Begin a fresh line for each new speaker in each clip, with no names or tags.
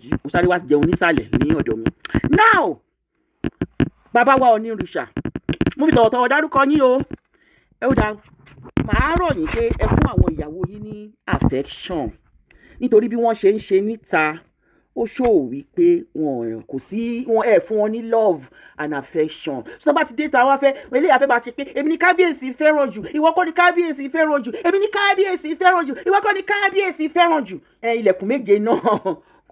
jí mo sáré wá jẹun nísàlẹ̀ ní ọ̀dọ̀ mi. Now bàbá wa onírìṣà mo fi tọ̀wọ̀tọ̀wọ̀ dárúkọ yín o. Ẹ ó dáa màá rọ̀ yín pé ẹ fún àwọn ìyàwó yín ní affection nítorí bí wọ́n ṣe ń ṣe níta ó ṣòwò wípé wọn kò sí wọn ẹ fún wọn ní love and affection. So bá ti dé ta wá fẹ́ eléyà fẹ́ bá ṣe pé èmi ní kábíyèsí fẹ́ràn jù ìwọ kọ́ ní kábíyèsí fẹ́ràn jù èmi ní kábíyèsí fẹ́ràn jù ìwọ kọ́ ní kábíyèsí fẹ́ràn jù. Ilẹ̀kùn méje náà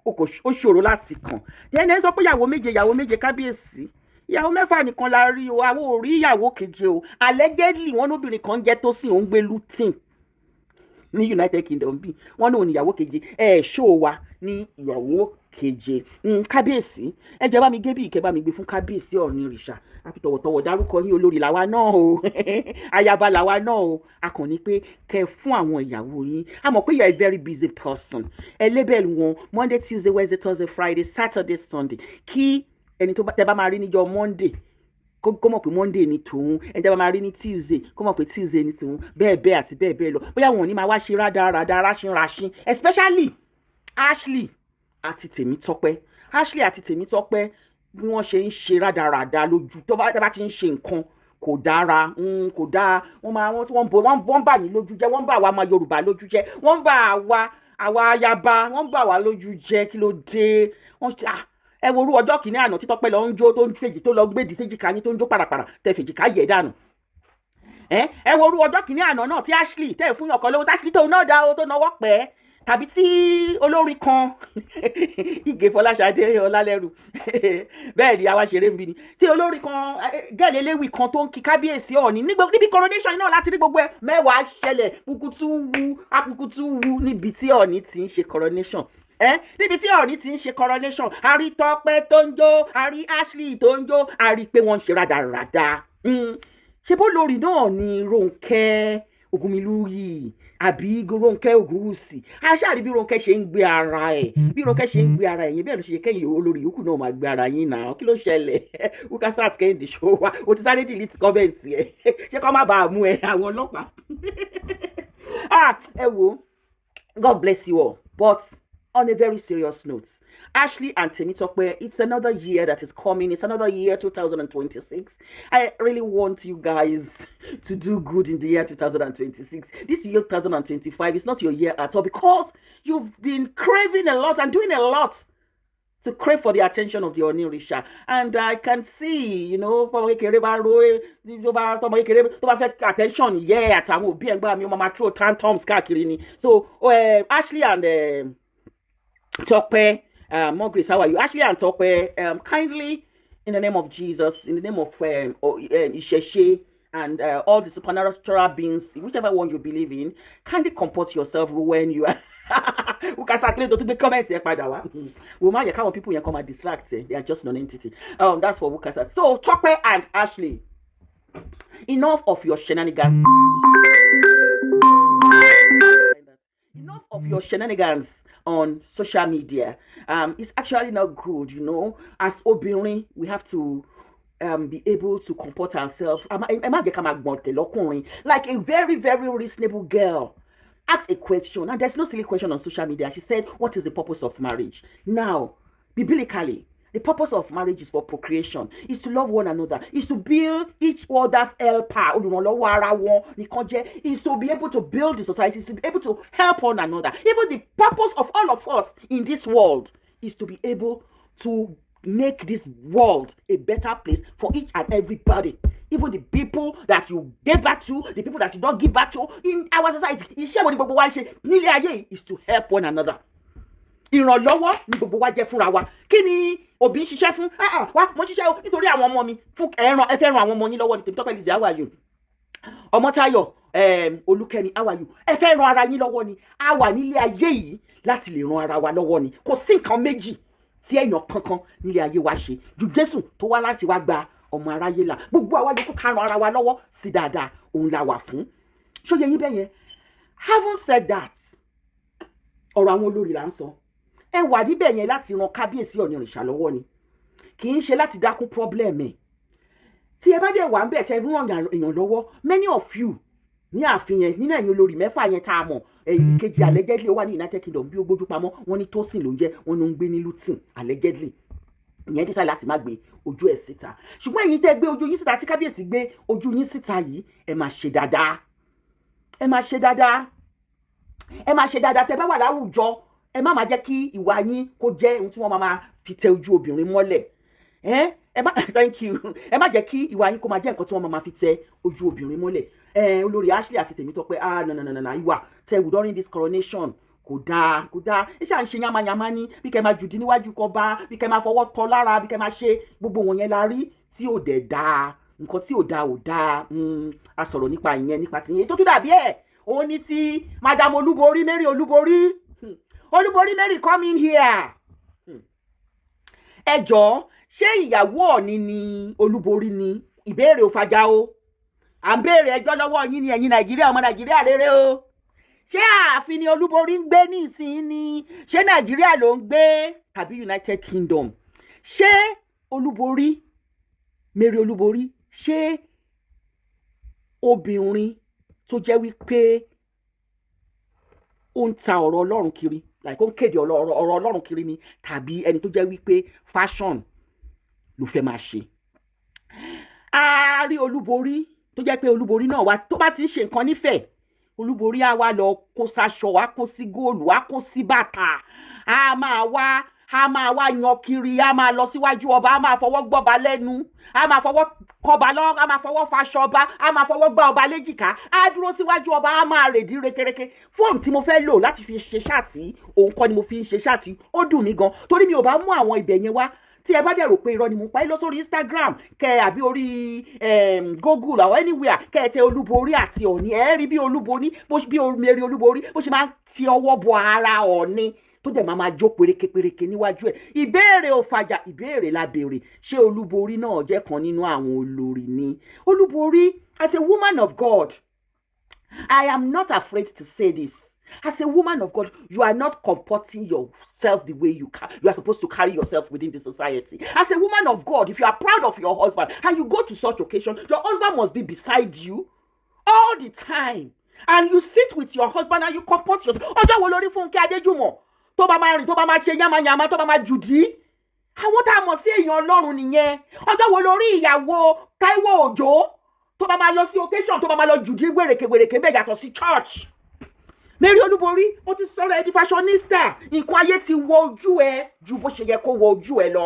ó ṣòro láti kàn. Ẹ sọ pé ìyàwó méje kábíyèsí ìyàwó mẹ́fà nìkan la rí o àwọn ò rí ìyàwó keje o. Allegedly wọn lóbìnrin kan jẹ́ tó sì ń gbé Luton ní United Kingdom bí wọn ní òun ìyàwó keje ṣó wa ní ìyàwó keje. Kábíyèsí ẹ jẹ́ bá mi gé bí ìkẹ́ bá mi gbé fún kábíyèsí onírìṣà àfi tọ̀wọ̀tọ̀wọ̀ dárúkọ yín olórí làwa náà o ayaba làwa náà o. A kàn ní pé kẹ́ fún àwọn ìyàwó yín a mọ̀ pé you are a very busy person. Ẹ label wọn Monday, Tuesday, Wednesday, Thursday, Friday, Saturday, Sunday kí ẹni tó tẹ́ bá máa rí níjọ́ Monday kó mọ̀ pé Monday ni tòun ẹni tẹ́ bá máa rí ní Tuesday kó mọ̀ pé Tuesday ni tòun bẹ́ẹ̀ àti bẹ́ẹ̀ lọ. Bóyá wọn ò ní máa wá ṣe rádaràda ráṣínraṣín especially Ashley àti Tèmítọ́pẹ́ bí wọ́n ṣe ń ṣe rádaràda lójú tó bá ti ń ṣe nǹkan kò dára kò dáa wọ́n bà yín lójú jẹ́ wọ́n bà wá ọmọ Yorùbá lójú jẹ́ wọ́n bà àwa ayaba wọ́n bà wá lójú jẹ́ kí ló dé ẹ wo orú ọjọ́ kìíní àná títọ́pẹ́ lọ ń jó tó ń fèjì tó lọ gbèdì séjìká yín tó ń jó pàràpàrà tẹ fèjìká yẹ̀ dànù. Ẹ wo orú ọjọ́ kìíní àná náà tí Ashley tẹ́ fún ọkọ̀ lówó Ashley tóun náà dá o tó náwó pẹ́ tàbí tí olórin kan Ìgè Fọláṣadé Ọlálẹ́rù bẹ́ẹ̀ ni àwa ṣeré ń bí ni tí olórin kan gẹ́lẹ́ léwì kan tó ń kí kábíyèsí Ọọ̀ni níbi coronation náà láti rí gbogbo ẹ mẹ́wàá ṣẹlẹ̀ akukutu wu níbi tí Ọọ̀ni ti ń ṣe coronation. Níbi tí Ọọ̀ni ti ń ṣe coronation a rí Tọ́pẹ́ tó ń jó a rí Ashley tó ń jó a rí pé wọ́n ń ṣe rádaràda. Ṣé bó lórí náà ni Rónkẹ́ Ògúnmilúyì àbí Rónkẹ́ Ògúnwùsì aṣáàrí bí Rónkẹ́ ṣe ń gbé ara ẹ̀ yẹn bẹ́ẹ̀ ló ṣe kẹ́yìn olórí yòókù náà máa gbé ara yín náà kí ló ṣẹlẹ̀ Ukasat Kẹ́hìndé Ṣòwò o ti sáré delete comment ẹ̀ ṣé kọ́ má bàa mú ẹ àwọn ọlọ́pàá. Ẹ wo God bless you all but on a very serious note, Ashley and Temitope, it's another year that is coming. It's another year, 2026. I really want you guys to do good in the year 2026. This year, 2025, is not your year at all because you've been craving a lot and doing a lot to crave for the attention of the Onírìṣà. And I can see, attention, yeah, throw tantrums. So, Ashley and Tope, more grace, how are you? Ashley and Tope, kindly, in the name of Jesus, in the name of Isheshe and all the supernatural beings, whichever one you believe in, kindly comport yourself when you are. We can start to the comments here, by the way. We might have people here come and distract. They are just non-entity. That's for Wukasat. So, Tope and Ashley, enough of your shenanigans. Enough of your shenanigans on social media. It's actually not good, as obìnrin we have to be able to comport ourselves like a very, very reasonable girl. Ask a question, and there's no silly question on social media. She said, what is the purpose of marriage? Now, biblically, the purpose of marriage is for procreation, is to love one another, is to build each other's helper, is to be able to build the society, is to be able to help one another. Even the purpose of all of us in this world is to be able to make this world a better place for each and everybody. Even the people that you give back to, the people that you don't give back to in our society, is to help one another. Ìrànlọ́wọ́ ni gbogbo wa jẹ́ fúnra wa. Kí ni òbí ń ṣiṣẹ́ fún? Wá mo ṣiṣẹ́ nítorí àwọn ọmọ mi fún ẹ fẹ́ ran àwọn ọmọ yín lọ́wọ́ ní Temitope Lizzy, how are you? Ọmọ́táyọ̀ Olúkẹ́mi, how are you? Ẹ fẹ́ ran ara yín lọ́wọ́ ni. A wà nílé ayé yìí láti lè ran ara wa lọ́wọ́ ni. Kò sí nǹkan méjì tí èèyàn kankan nílé ayé wa ṣe ju Jésù tó wá láti wá gba ọmọ aráyé là. Gbogbo àwa yòókù ká ran ara wa lọ́wọ́ sí dáadáa òun la wà fún. Ṣó yẹ yín bẹ́ẹ̀ yẹn? Having said that, ọ̀rọ̀ àwọn olórí là ń sọ. Ẹ wà níbẹ̀ yẹn láti ran kábíyèsí Onírìṣà lọ́wọ́ ni. Kì í ṣe láti dákún problem ẹ̀. Tí ẹ bá dẹ̀ wà ń bẹ̀ tẹ́ ràn èèyàn lọ́wọ́, many of you ní ààfin yẹn nínú ẹ̀yin olórí mẹ́fà yẹn tá a mọ̀ ìkejì allegedly ó wà ní United Kingdom bí ó gbójú pamọ́ wọ́n ní Tosin ló ń jẹ́ wọ́n ló ń gbé ní Luton allegedly ìyẹn dísà láti má gbé ojú ẹ̀ síta ṣùgbọ́n ẹ̀yin tẹ́ gbé ojú yín síta tí kábíyèsí gbé ojú yín síta yìí ẹ máa ṣe dáadáa ẹ máa ṣe dáadáa ẹ máa ṣe dáadáa tẹ́ bá wà láwùjọ ẹ má máa jẹ́ kí ìwà yín kó jẹ́ ohun tí wọ́n máa fi tẹ ojú obìnrin mọ́lẹ̀ ẹ má thank you ẹ má jẹ́ kí ìwà yín kó máa jẹ́ nǹkan tí wọ́n máa fi tẹ ojú obìnrin mọ́lẹ̀ olórí Ashley àti Tèmítọ́pẹ́ no ìwà tẹ wù during this coronation kò dáa ẹ ṣáà ń ṣe yamayama ní bí kẹ́ máa jùdí níwájú kọba bí kẹ́ máa fọwọ́ tọ́ lára bí kẹ́ máa ṣe gbogbo wọn yẹn la rí tí ò dẹ̀ dáa nǹkan tí ò dáa a sọ̀rọ̀ nípa ìyẹn nípa tìyẹn tó tún dàbí ẹ̀ òun ní ti Madam Olúborí Mary Olúborí Mary come in here ẹ jọ̀ọ́ ṣé ìyàwó Ọọ̀ni ni Olúborí ni ìbéèrè ò fàjà o à ń béèrè ẹjọ́ lọ́wọ́ yín ni ẹ̀yin Nàìjíríà ọmọ Nàìjíríà rere o ṣé ààfin ni Olúborí ń gbé ní ìsìn ni ṣé Nàìjíríà ló ń gbé tàbí United Kingdom ṣé Olúborí Mary Olúborí ṣé obìnrin tó jẹ́ wípé ó ń ta ọ̀rọ̀ Ọlọ́run kiri like ó ń kéde ọ̀rọ̀ Ọlọ́run kiri ni tàbí ẹni tó jẹ́ wípé fashion ló fẹ́ máa ṣe a rí Olúborí tó jẹ́ pé Olúborí náà wá tó bá ti ń ṣe nǹkan nífẹ̀ẹ́ Olúborí á wá lọ kó sáṣọ á kó sí góòlù á kó sí bàtà á máa wá yan kiri á máa lọ síwájú ọba á máa fọwọ́ gbọ́ba lẹ́nu á máa fọwọ́ kọba lọ á máa fọwọ́ faṣọ ọba á máa fọwọ́ gbá ọba léjìká á dúró síwájú ọba á máa rèdí rekereke fóònù tí mo fẹ́ lò láti fi ṣe ṣáàtì òun kọ́ ni mo fi ń ṣe ṣáàtì ó dùn mí gan torí mi ò bá mú àwọn ibẹ̀ yẹn wá tí ẹ bá dẹ̀ rò pé irọ́ ni mo pa ẹ́ lọ sórí Instagram kẹ àbí orí Google or anywhere kẹ ẹ tẹ Olúborí àti Ọọ̀ni ẹ rí bí Olúborí bí Mary Olúborí bó ṣe máa ń ti ọwọ́ bọ ara Ọọ̀ni tó dẹ̀ máa jó péréke níwájú ẹ̀ ìbéèrè ò fàjà ìbéèrè la béèrè ṣé Olúborí náà jẹ́ kan nínú àwọn olórí ni Olúborí as a woman of God I am not afraid to say this as a woman of God you are not comporting yourself the way you are supposed to carry yourself within the society as a woman of God if you are proud of your husband and you go to such occasion your husband must be beside you all the time and you sit with your husband and you comport yourself ọjọ́ wo lórí Fúnkẹ́ Adéjùmọ̀ tó bá máa rìn tó bá máa ṣe yamayama tó bá máa jùdí àwọn tá a mọ̀ sí èèyàn Ọlọ́run nìyẹn ọjọ́ wo lórí ìyàwó Táíwò Òjó tó bá máa lọ sí occasion tó bá máa lọ jùdí wèrèkè bẹ́ẹ̀ yàtọ̀ sí church Mary Olúborí ó ti sọ̀rọ̀ ẹ di fashionista nǹkan ayé ti wọ ojú ẹ ju bó ṣe yẹ kó wọ ojú ẹ lọ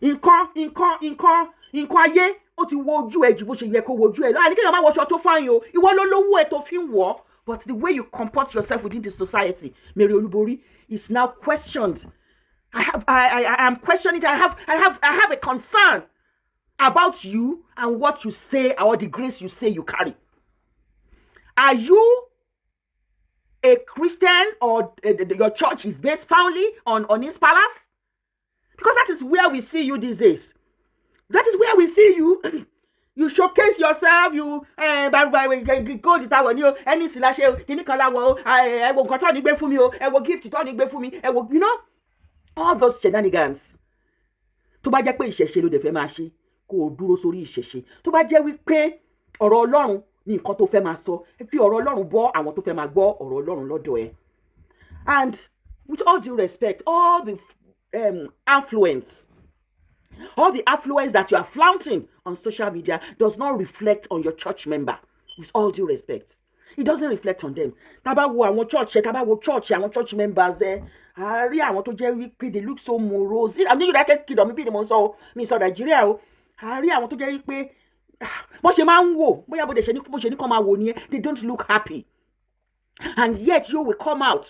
nǹkan ayé ó ti wọ ojú ẹ ju bó ṣe yẹ kó wọ ojú ẹ lọ àní kéèyàn má wọṣọ tó fáyín o ìwọ ló lówó ẹ tó fi ń wọ̀ but the way you comport yourself within the society Mary Olúborí is now questioned I am questioning it I have a concern about you and what you say or the grace you say you carry. Are you a Christian or your church is based foundly on his palace? Because that is where we see you these days. That is where we see you. You showcase yourself. You go to tower. You any slash. Kini kan lawo. I will go to the fún mi o. I will gift to the fún mi. I will, you know, all those shenanigans. Tó bá jẹ́ pé ìṣẹ̀ṣe ló dẹ̀ fẹ́ máa ṣe, kó o dúró sórí ìṣẹ̀ṣe. Tó bá jẹ́ wípé ọ̀rọ̀ Ọlọ́run ní nǹkan tó fẹ́ máa sọ fi ọ̀rọ̀ Ọlọ́run bọ́ àwọn tó fẹ́ máa gbọ́ ọ̀rọ̀ Ọlọ́run lọ́dọ̀ ẹ̀. And with all due respect, all the affluence that you are flaunting on social media does not reflect on your church member. With all due respect, it doesn't reflect on them. Tá bá wo àwọn church àwọn church members a rí àwọn tó jẹ́ wípé they look so morose. I'm not United Kingdom mi bí ni mo sọ mi sọ Nàìjíríà o. A rí àwọn tó jẹ́ wípé bó ṣe máa ń wò bóyá bó ṣe ní kó máa wò nìyẹn they don't look happy and yet you will come out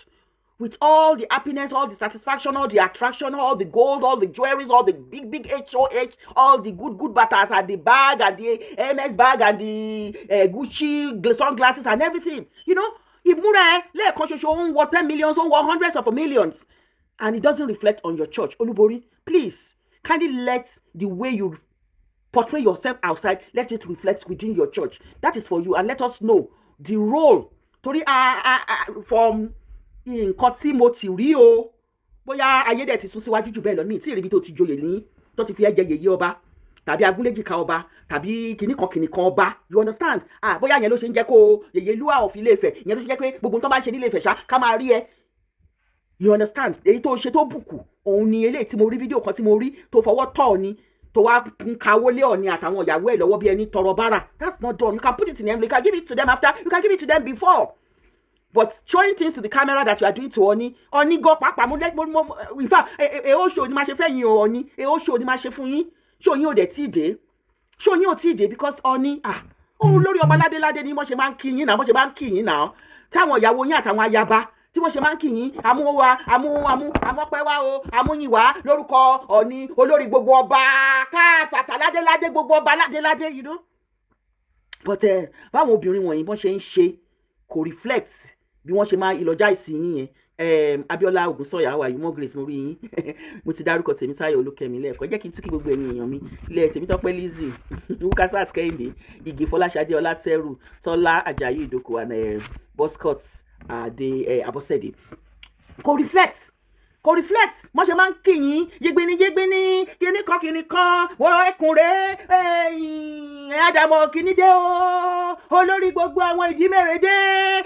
with all the happiness, all the satisfaction, all the attraction, all the gold, all the jewelries, all the big HOH, all the good batters and the bag and the MS bag and the Gucci sunglasses and everything. You know, ìmúra lẹ́ẹ̀kan ṣoṣo ń wọ 10 millions, ń wọ hundreds of millions, and it doesn't reflect on your church. Olúborí, please, kindly let the way you portray yourself outside, let it reflect within your church. That is for you, and let us know the role. Torí from nǹkan tí mo ti rí o bóyá ayé dẹ̀ ti sún síwájú jù bẹ́ẹ̀ lọ ní ìtìrí ibi tó ti joyè ní tó ti fi ẹ̀jẹ̀ yèyé ọba tàbí agúnléjìká ọba tàbí kìnnìkan ọba, you understand? Bóyá yẹn ló ṣe ń jẹ́ kó yèyé lúwà of Ilé Ifẹ̀, yẹn ló ṣe jẹ́ pé gbogbo tó bá ń ṣe ní Ilé Ifẹ̀ ṣá ká máa rí ẹ, you understand? Èyí tó ṣe tó bùkù òun ni eléyìí tí mo rí fídíò kan tí mo rí tó fọwọ́ tọ̀ ni tó wá ń kawó lé Ọọ̀ni àtàwọn ìyàwó ẹ̀ lọ́wọ́ bí ẹni tọrọ bára. That's not done. You can put it in them, you can give it to them after, you can give it to them before. But showing things to the camera that you are doing to Ọọ̀ni go pàápàá mo in fact ó ṣò ní máa ṣe fẹ́yìn o Ọọ̀ni, ó ṣò ní máa ṣe fún yín, ṣò yín ò dẹ̀ tí ì dé, ṣò yín ò tí ì dé because Ọọ̀ni òun lórí ọba ládéládé ni wọ́n ṣe máa ń kí yín náà, wọ́n ṣe máa ń kí yín náà, táwọn ìyàwó yín àtàwọn ayaba tí wọ́n ṣe máa ń kí yín amọ́pẹ́ wá o, amúyìn wá lórúkọ Ọọ̀ni olórí gbogbo ọba káfàtà ládéládé, gbogbo ọba ládéládé, you know. But báwọn obìnrin wọ̀nyí bọ́n ṣe ń ṣe kò reflect bí wọ́n ṣe máa ìlọjá ìsìn yín yẹn. Abíọ́lá Ògúnsọ̀yà wà yìí, mọ́ Grace mo rí yín mo ti dárúkọ Tèmítáyọ̀ Olúkẹ́mi lẹ́ẹ̀kan, jẹ́ kí n tún kí gbogbo ẹ̀yin èèyàn mi ilé Tèmítọ́pẹ́ Lizzy, Wukasat Kẹ́hìndé, Igi Fọláṣadé Ọlátẹ́rù, Tọ́lá Àjàyí Ìdòkò and Boscott Abọ́sẹ̀dé. Kò reflect wọ́n ṣe máa ń kí yín yégbéní kìnìkan wọ́n ẹkùnrẹ́ Ádámọ̀ kìnìdé o, olórí gbogbo àwọn ìdí mèrèdé,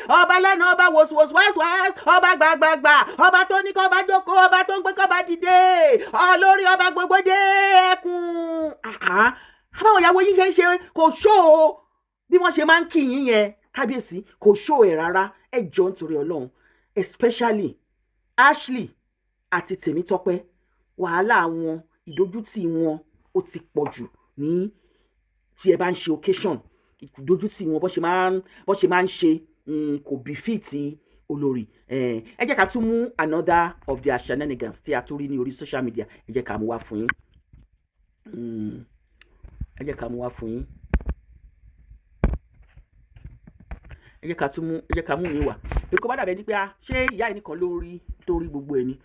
ọba lánàá, ọba wòsùwòsùwàsùwàs, ọba gbàgbàgbà, ọba tó ní kọ́ bá jókòó, ọba tó ń gbé kọ́ bá dìde, olórí ọba gbogbo dé ẹkùn. Àbáwọn ìyàwó yín ṣe ń ṣe kò ṣó o bí wọ́n ṣe máa ń kí yín yẹn, kábíyèsí kò ṣó ẹ̀ rárá. Ẹ jọ̀ọ́ nítorí Ọlọ́run, especially Ashley àti Tèmítọ́pẹ́, wàhálà wọn, ìdójútì wọn ó ti pọ̀ jù ní tí ẹ bá ń ṣe occasion. Ìdójútì wọn bó ṣe máa ń ṣe kò bí fìtì olórí. Ẹ jẹ́ ká tún mú another of their shenanigans tí a tún rí ní orí social media, ẹ jẹ́ ká mú wá fún yín. Ẹ jẹ́ ká mú mi wá pé kó bá dàbẹ̀ ní pé ṣé ìyá ẹni kan ló rí gbogbo ẹni.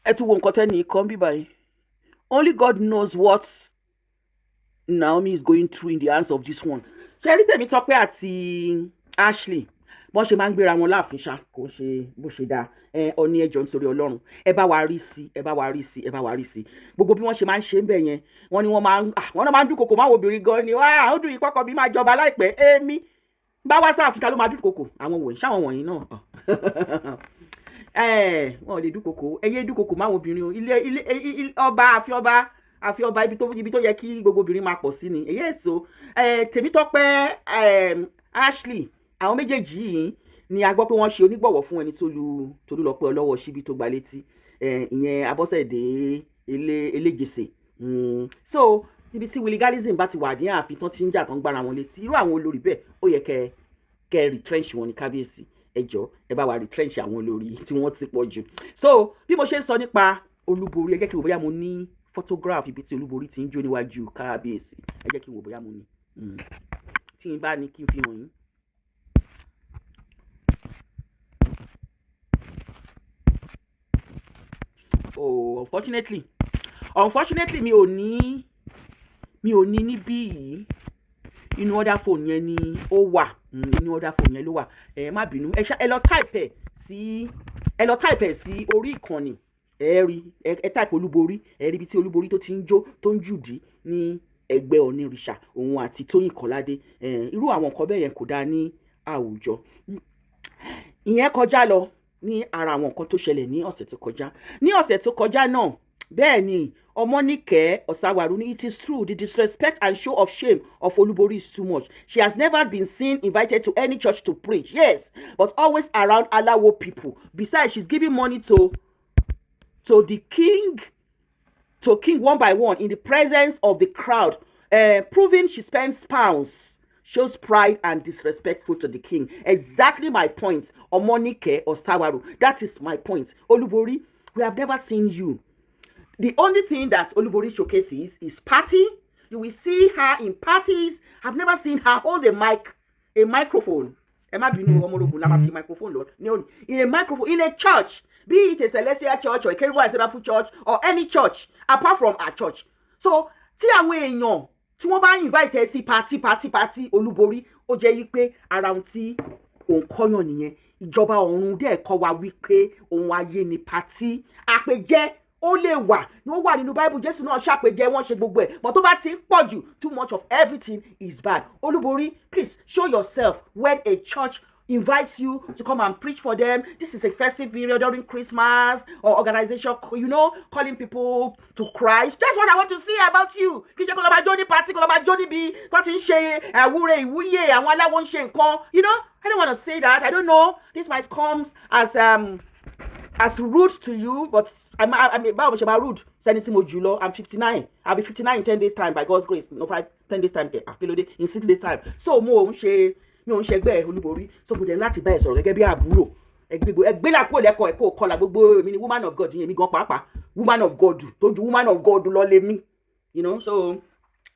Ẹ tún wo nǹkan tẹ́ni kan bí báyìí. Only God knows what Naomi is going through in the hands of this one. Ṣé rí Tèmítọ́pẹ́ àti Ashley bọ́n ṣe máa ń gbéra wọn láàfin ṣá kò ṣe bó ṣe dáa. Ọọ̀ni ẹ jọ̀ọ́ nítorí Ọlọ́run ẹ bá wa rí sí gbogbo bí wọ́n ṣe máa ń ṣe ń bẹ̀ yẹn. Wọ́n ní wọ́n máa ń dúnkokò máa wo obìnrin gan ni, ó dùn ìkọ́kọ̀ bí máa jọba láìpẹ́. Èmi bá wá sáà fìkà ló máa dúnkokò, àwọn wọ̀nyí ṣáwọn wọ̀nyí náà wọn ò lè dúnkokò. Ẹ yé dúnkokò máa wo obìnrin o, ilé ọba àfi ọba ibi tó yẹ kí gbogbo obìnrin máa pọ̀ sí ni. Èyí èso Tèmítọ́pẹ́ Ashley, àwọn méjèèjì yìí ni a gbọ́ pé wọ́n ṣe onígbọ̀wọ́ fún ẹni tó lu Tolúlọpẹ́ ọlọ́wọ́ síbi tó gba létí, ìyẹn Abọ́sẹ̀dé Elégèsè. So ibi tí willigalism bá ti wà ní ààfin tán ti ń jà tán gbára wọn létí, irú àwọn olórí bẹ́ẹ̀ ó yẹ kẹ́ retrench wọn ní kábíyèsí. Ẹ jọ̀ọ́ ẹ bá wa retrench àwọn olórí tí wọ́n ti pọ̀ jù. So bí mo ṣe ń sọ nípa Olúborí, ẹ jẹ́ kí n wò bóyá mo ní photograph ibi tí Olúborí ti ń jó níwájú kábíyèsí. Ẹ jẹ́ kí n wò bóyá mo ní, tí n bá ní kí n fi hàn yín. Unfortunately mi ò ní níbí yìí. Inú other phone yẹn ni ó wà, inú other phone yẹn ló wà. Má bínú, ẹ lọ type ẹ̀ sí orí ìkànnì, ẹ rí, ẹ type Olúborí, ẹ rí ibi tí Olúborí tó ti ń jó tó ń jùdí ní ẹgbẹ́ Onírìṣà, òun àti Tóyìn Kọ́ládé. Irú àwọn nǹkan bẹ́ẹ̀ yẹn kò dáa ní àwùjọ. Ìyẹn kọjá lọ ní ara àwọn nǹkan tó ṣẹlẹ̀ ní ọ̀sẹ̀ tó kọjá. Ní ọ̀sẹ̀ tó kọjá náà, bẹ́ẹ̀ ni Ọmọníkẹ́ Ọ̀sàwàrú ní it is true the disrespect and show of shame of Olúborí is too much. She has never been seen invited to any church to preach, yes, but always around Alawo people. Besides, she's giving money to the king one by one in the presence of the crowd, proving she spends pounds. Shows pride and disrespectful to the king. Exactly my point. Ọmọníkẹ́ Ọ̀sàwàrú. That is my point. Olúborí, we have never seen you. The only thing that Olúborí showcases is party. You will see her in parties. I've never seen her hold a microphone. In a microphone in a church, be it a Celestial church or a Kérúbù and Séráfù church or any church apart from our church. So tí àwọn èèyàn tí wọ́n bá invite ẹ sí party Olúborí ó jẹ́ yí pé ara ohun tí òun kọ́yàn nìyẹn. Ìjọba ọ̀run dẹ̀ kọ́ wa wípé ohun ayé ni party. Àpèjẹ ó lè wà ní ó wà nínú Bible. Jésù náà ṣàpèjẹ, wọ́n ṣe gbogbo ẹ̀, but tó bá ti ń pọ̀ jù, too much of everything is bad. Olúborí, please show yourself when a church invites you to come and preach for them. This is a festive period during Christmas, or organization, you know, calling people to Christ. That's what I want to see about you. Kì í ṣe kó lọ máa jó ní party, kó lọ máa jó níbi tó ti ń ṣe àwúre ìwúyè, àwọn aláwọ̀ ń ṣe nǹkan. You know, I don't want to say that. I don't know. This might come as rude to you, but I'm báwo ṣe máa rude sẹ́ni tí mo jù lọ. I'm 59. I'll be 59 in 10 days time by God's grace. No, 10 days time. Kílódé in 6 days time. So mo ń ṣe mi ò ń ṣẹgbẹ́ Olúborí, so mo dẹ̀ láti bá ẹ sọ̀rọ̀ gẹ́gẹ́ bí àbúrò. Ẹgbẹ́ là kó lẹ́kọ̀ọ́ ẹ̀ kó kọlà gbogbo èmi ni woman of God yẹn mi gan pàápàá woman of God tó ju woman of God lọ lé mi, you know, so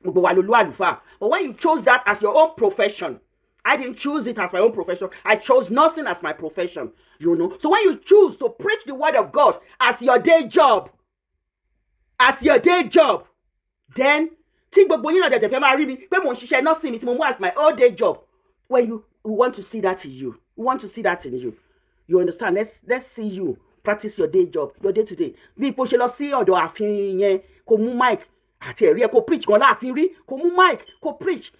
gbogbo wa lolú àlùfáà. But when you chose that as your own profession, I didn't choose it as my own profession. I chose nursing as my profession, you know. So when you choose to preach the word of God as your day job, then tí gbogbo yín náà dẹ̀ fẹ́ máa rí mi pé mò ń ṣiṣẹ́ nursing mi tí mo mú as my own day job. When we want to see that in you. We want to see that in you. You understand? Let's see you practice your day job, your day to day. Bí ipò ṣe lọ sí ọ̀dọ̀ ààfin yẹn, kò mú mic àti ẹ̀rí ẹ̀ kò preach gan láàfin rí, kò mú mic kò preach.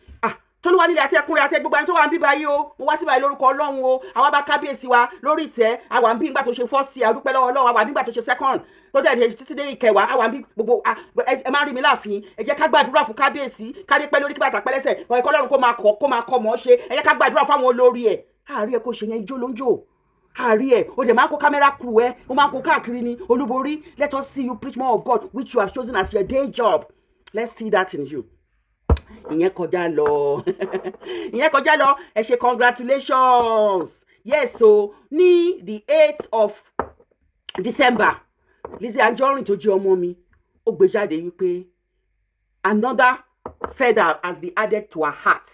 Tolúwa nílé àti ẹkùnrin àti gbogbo ẹni tó wà ń bí báyìí o, mo wá sí báyìí lórúkọ Ọlọ́run o, àwa bá kábíyèsí wa lórí ìtẹ́, àwa ń bí nígbà tó ṣe first year, àdúpẹ́ lọ́wọ́ Ọlọ́run, àwa ń bí nígbà tó ṣe second, tó dẹ̀ títí dé ìkẹwàá, àwa ń bí gbogbo ẹ máa rí mi láàfin, ẹ jẹ́ ká gbàdúrà fún kábíyèsí, kárí pẹ́ lórí kí bàtà pẹ́lẹ́sẹ̀, ọ̀rẹ́ kọ́ Ọlọ́run kó máa kọ́ mọ́ ṣe, ẹ jẹ́ ká gbàdúrà fáwọn olórí ẹ̀. Àárí ẹ kó ṣe yẹn ijó ló ń jò. Àárí ẹ o dẹ̀ máa ń kó kámẹ́rà kù ẹ, o máa ń kó káàkiri ni. Olúborí, let us see you preach more of God which you have chosen as your day job. Let's see that in you. Ìyẹn kọjá lọ ẹ ṣe congratulations. Yes, so ní the 8th of December, Lizzy Anjorin tó jẹ́ ọmọ mi ó gbé jáde wípé another feather has been added to her heart.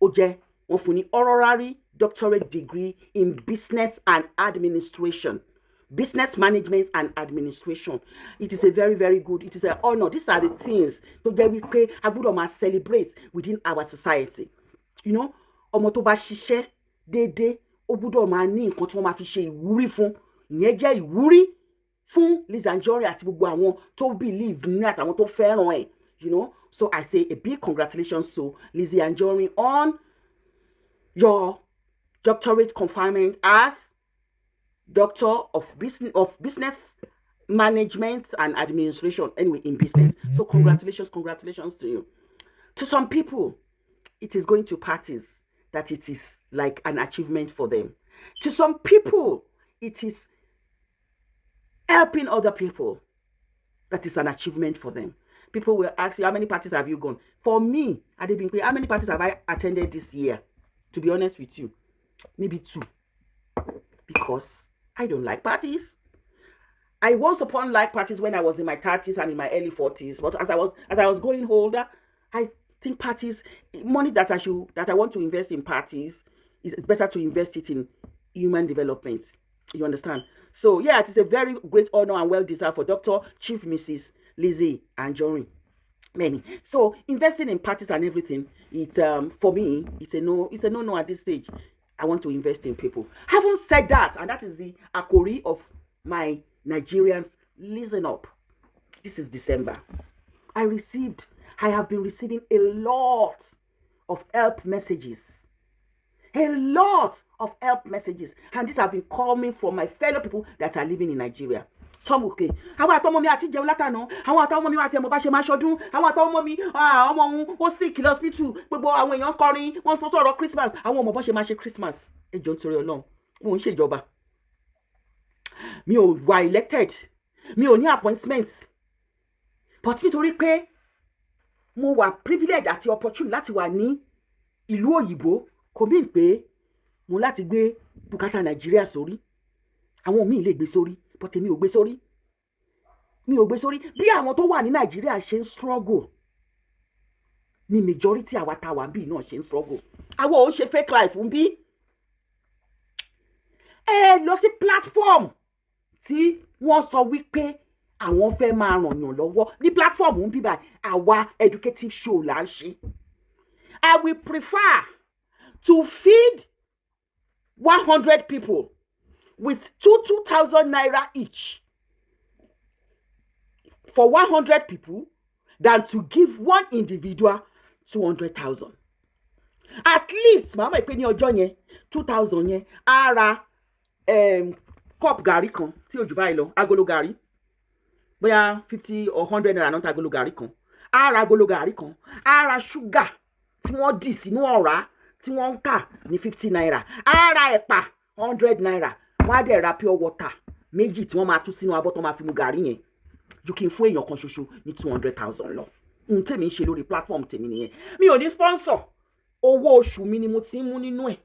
Ó jẹ́ wọ́n fún ní honorary doctorate degree in business and administration. Business management and administration. It is a very, very good. It is an honor. These are the things to get we pay. I would celebrate within our society. You know, ọmọ tó bá ṣiṣẹ́ déédéé, ó gbọ́dọ̀ máa ní nǹkan tí wọ́n máa fi ṣe ìwúrí fún. Ìyẹn jẹ́ ìwúrí fún Lizzy Anjorin àti gbogbo àwọn tó believe ní àtàwọn tó fẹ́ràn ẹ̀. You know, so I say a big congratulations to Lizzy Anjorin on your doctorate conferment as Doctor of Business Management and Administration, anyway, in business. So congratulations to you. To some people, it is going to parties that it is like an achievement for them. To some people, it is helping other people that is an achievement for them. People will ask you, how many parties have you gone? For me, Adebimpe, how many parties have I attended this year? To be honest with you, maybe 2. Because I don't like parties. I once upon liked parties when I was in my 30s and in my early 40s. But as I was growing older, I think parties, money that I want to invest in parties, is better to invest it in human development. You understand? So yeah, it is a very great honor and well deserved for Dr. Chief Mrs. Lizzy Anjorin. Many. So investing in parties and everything, it's for me, it's a no at this stage. I want to invest in people. Having said that, and that is the akori of my Nigerians, listen up. This is December. I have been receiving a lot of help messages. And these have been coming from my fellow people that are living in Nigeria. Some okay. Àwọn àtọmọ mi àti jẹun látàná. Àwọn àtọmọ mi àti ẹmọ bá ṣe máa ṣọdún. Àwọn àtọmọ mi ọmọ òun ó sick lọ hospital. Gbogbo àwọn èèyàn kọrin, wọ́n fọ́ sọ̀rọ̀ Christmas. Àwọn ọmọ bá ṣe máa ṣe Christmas. Ẹ jọ̀ọ́ nítorí Ọlọ́run. Mo ń ṣèjọba. Mi ò wà elected. Mi ò ní appointment. But nítorí pé mo wà privilege àti opportunity láti wà ní ìlú òyìnbó, kò mean pé mo láti gbé bùkátà Nàìjíríà sórí. Àwọn míì lè gbé sórí. But èmi ò gbé sórí. Mi ò gbé sórí. Bí àwọn tó wà ní Nàìjíríà ṣe ń struggle, ni majority àwa tá wà bí náà ṣe ń struggle. Àwọn ò ṣe fake life ń bí. Ẹ lọ sí platform tí wọ́n sọ wípé àwọn fẹ́ máa ràn yàn lọ́wọ́ ní platform ń bíbá àwa educative show là ń ṣe. I will prefer to feed 100 people with 2,000 naira each for 100 people than to give one individual 200,000. At least màmá ìpè ní ọjọ́ yẹn 2,000 yẹn á ra cup gàrí kan tí ojú báyìí lọ agolo gàrí bóyá 50 or 100 naira náà ta agolo gàrí kan á ra agolo gàrí kan á ra ṣúgà tí wọ́n dì sínú ọ̀rá tí wọ́n ń tà ní 50 naira á ra ẹ̀pà 100 naira wọ́n á dẹ̀ ra pure water méjì tí wọ́n máa tú sínú abọ́ tó máa fi mu gàrí yẹn ju kí n fún èèyàn kan ṣoṣo ní 200,000 lọ. Tèmi ń ṣe lórí platform tèmi nìyẹn. Mi ò ní sponsor, owó oṣù mi ni mo ti ń mú nínú ẹ̀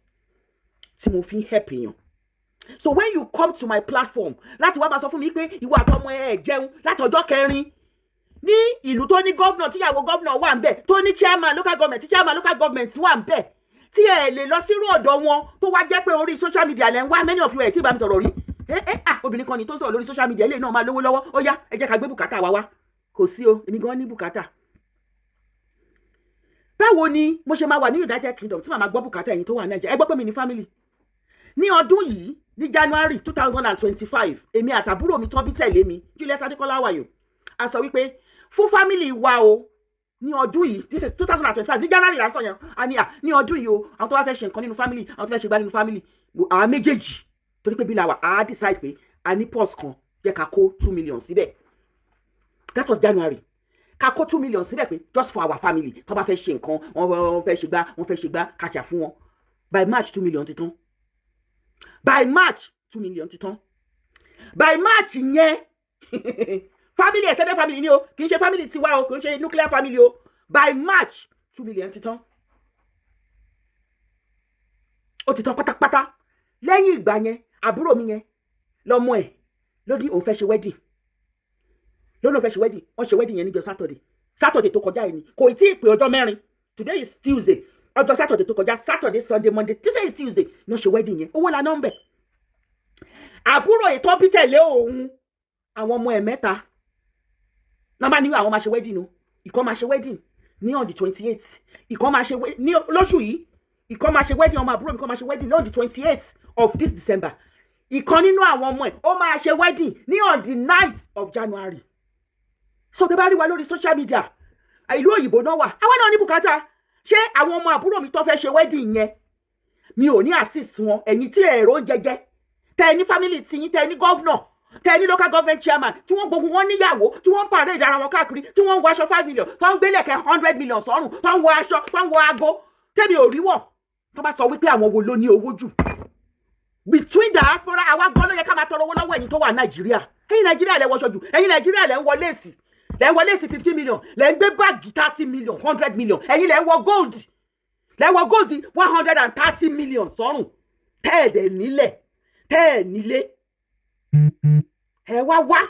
tí mo fi ń help èèyàn. So when you come to my platform láti wá máa sọ fún mi pé ìwọ àtọmọ ẹ jẹun láti ọjọ́ kẹrin ní ìlú tó ní governor tíyàwó governor wà ń bẹ̀ tó ní chairman local government tí chairman local government wà ń bẹ̀ tí ẹ lè lọ sírú ọ̀dọ̀ wọn tó wá jẹ́ pé orí social media lẹ́ ń wá many of you ẹ̀ tí ì bá mi sọ̀rọ̀ rí obìnrin kan ní tó sọ̀rọ̀ lórí social media ilé náà máa lówó lọ́wọ́ ó yá ẹ jẹ́ ká gbé bùkátà wa wá kò sí o èmi gan ní bùkátà. Báwo ni mo ṣe máa wà ní United Kingdom tí màá máa gbọ́ bùkátà ẹ̀yin tó wà Nàìjíríà ẹ gbọ́ pé mi ní family ní ọdún yìí ní January 2025 èmi àtàbúrò mi tán bí tẹ̀lé mi Juliet Adékọ́lá wàyò a sọ wípé fún family wa o ní ọdún yìí this is 2025 ní January lásán yẹn a ní ní ọdún yìí o àwọn tó bá fẹ́ ṣe nǹkan nínú family àwọn tó fẹ́ ṣe gbá nínú family àwọn méjèèjì torí pé bí la wà á decide pé a ní pause kan jẹ́ ká kó 2 million síbẹ̀ that was January ká kó 2 million síbẹ̀ pé just for our family tó bá fẹ́ ṣe nǹkan wọ́n fẹ́ ṣe gbá ká ṣà fún wọn by March 2 million ti tán by March 2 million ti tán by March yẹn family extended family ni o kì í ṣe family tiwa o kì í ṣe nuclear family o by March 2 million ti tán ó ti tán pátápátá. Lẹ́yìn ìgbà yẹn àbúrò mi yẹn lọ́mọ ẹ̀ ló ní òun fẹ́ ṣe wedding lónà fẹ́ ṣe wedding wọ́n ṣe wedding yẹn níjọ́ Saturday tó kọjá yìí ni kò tí ì pé ọjọ́ mẹ́rin today is Tuesday ọjọ́ Saturday tó kọjá Saturday Sunday Monday today is Tuesday ní wọ́n ṣe wedding yẹn owó la nọ́mbẹ̀. Àbúrò ìtọ́ bí tẹ̀lé òun àwọn ọmọ ẹ̀ mẹ́ta náà bá ní àwọn máa ṣe wedding o ìkan máa ṣe wedding ní on the 28th ìkan máa ṣe ní lóṣù yìí ìkan máa ṣe wedding ọmọ àbúrò mi kan máa ṣe wedding on the 28th of this December ìkan nínú àwọn ọmọ ẹ̀ ó máa ṣe wedding ní on the 9th of January. So tẹ́ bá rí wa lórí social media ìlú òyìnbó náà wà àwọn náà ní bùkátà ṣé àwọn ọmọ àbúrò mi tó fẹ́ ṣe wedding yẹn mi ò ní assist wọn ẹ̀yin tí èrò jẹjẹ tẹ́ ní family tiyín tẹ́ ní governor tẹ́ ní local government chairman tí wọ́n gbogbo wọn níyàwó tí wọ́n parade ara wọn káàkiri tí wọ́n ń wọ aṣọ 5 million tó ń gbé lẹ̀kẹ̀ 100 million sọ́rùn tó ń wọ aṣọ tó ń wọ aago tẹ́mi ò rí wọ̀ tó bá sọ wípé àwọn wo ló ní owó jù between diaspora àwa gan ló yẹ ká máa tọrọ owó lọ́wọ́ ẹ̀yin tó wà Nàìjíríà ẹ̀yin Nàìjíríà lẹ wọṣọ jù ẹ̀yin Nàìjíríà lẹ ń wọ léèsì lẹ ń wọ léèsì 50 million lẹ ń gbé báàgì 30 million 100 million ẹ̀yin lẹ ń wọ gold 130 million sọ́rùn tẹ́ẹ̀dẹ̀ nílẹ̀ tẹ́ẹ̀ nílé ẹ wá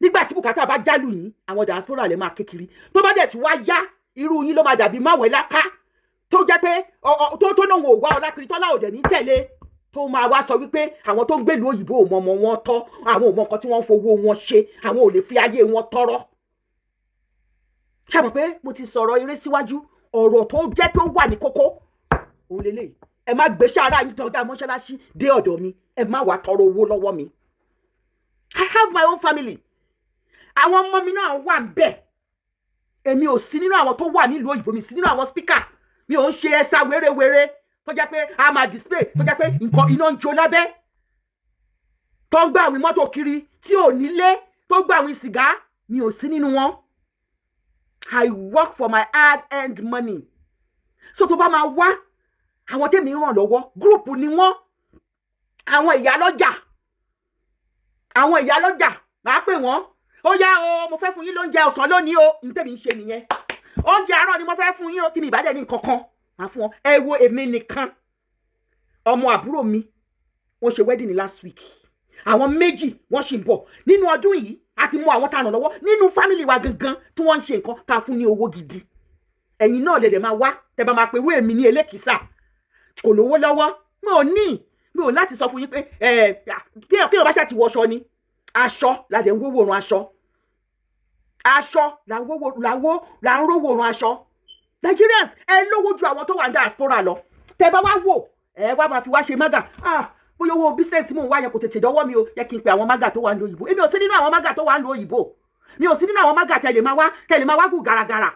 nígbà tí bùkátà bá jálù yín àwọn diaspora lè máa kékeré tó bá dẹ̀ tí wá yá irú yín ló máa dàbí máwẹ̀ láká tó jẹ́ pé tó náà wò wá ọlákiri tọ́lá òdẹ̀ ní tẹ̀lé tó máa wá sọ wípé àwọn tó ń gbèlú òyìnbó ò mọ ọmọ wọn tọ́ àwọn ò mọ nǹkan tí wọ́n ń fowó wọn ṣe àwọn ò lè fi ayé wọn tọrọ. ṣàmọ̀ pé mo ti sọ̀rọ̀ eré síwájú ọ̀rọ̀ tó jẹ́ tó wà ní kókó òun lélẹ̀ ẹ má gbé sára yín tọ́jà mọ́ṣáláṣí dé ọ̀dọ̀ mi ẹ má wá tọrọ owó lọ́wọ́ mi. I have my own family. Àwọn ọmọ mi náà wà ńbẹ̀. Èmi ò sí nínú àwọn tó wà nílùú òyìnbó mi sí nínú àwọn speaker. Mi ò ń ṣe ẹ̀sà wérewère tó jẹ́ pé a máa display tó jẹ́ pé nǹkan iná ń jó lábẹ́. Tó ń gbé àwọn mọ́tò kiri tí ò nílé tó gbé àwọn sìgá mi ò sí nínú wọn. I work for my hard-earned money. So tó bá máa wá àwọn tèmi ràn lọ́wọ́ group ni wọ́n. Àwọn ìyá lọ́jà máa pè wọ́n ó yá o mo fẹ́ fún yín lóúnjẹ ọ̀sán lónìí o ní tèmi ń ṣe nìyẹn oúnjẹ àárọ̀ ni mo fẹ́ fún yín o tí mi ìbàdàn ní kankan máa fún wọn ẹ wo èmi nìkan ọmọ àbúrò mi wọ́n ṣe wedding last week àwọn méjì wọ́n ṣì ń bọ̀ nínú ọdún yìí àti mú àwọn tá a ràn lọ́wọ́ nínú family wa gangan tí wọ́n ń ṣe nǹkan tá a fún ní owó gidi ẹ̀yin náà lè dẹ̀ máa wá tẹ́ bá máa pe ewé mi ní elékìsà kò lówó lọ́wọ́ mi ò láti sọ fún yín pé kí o bá ṣáà ti wọṣọ ni aṣọ la dẹ̀ ń wówó ran aṣọ là ń rówó ran aṣọ. Nigerians ẹ lówó ju àwọn tó wà ní diaspora lọ. Tẹ́ bá wá wò ẹ wá máa fi wá ṣe mága bóyá owó business mò ń wá yẹn kò tètè dọ́wọ́ mi o, yẹ kí n pe àwọn mága tó wà ní òyìnbó. Èmi ò sí nínú àwọn mága tó wà ní òyìnbó, mi ò sí nínú àwọn mága tẹ̀lé máa wá gùn gàràgàrà.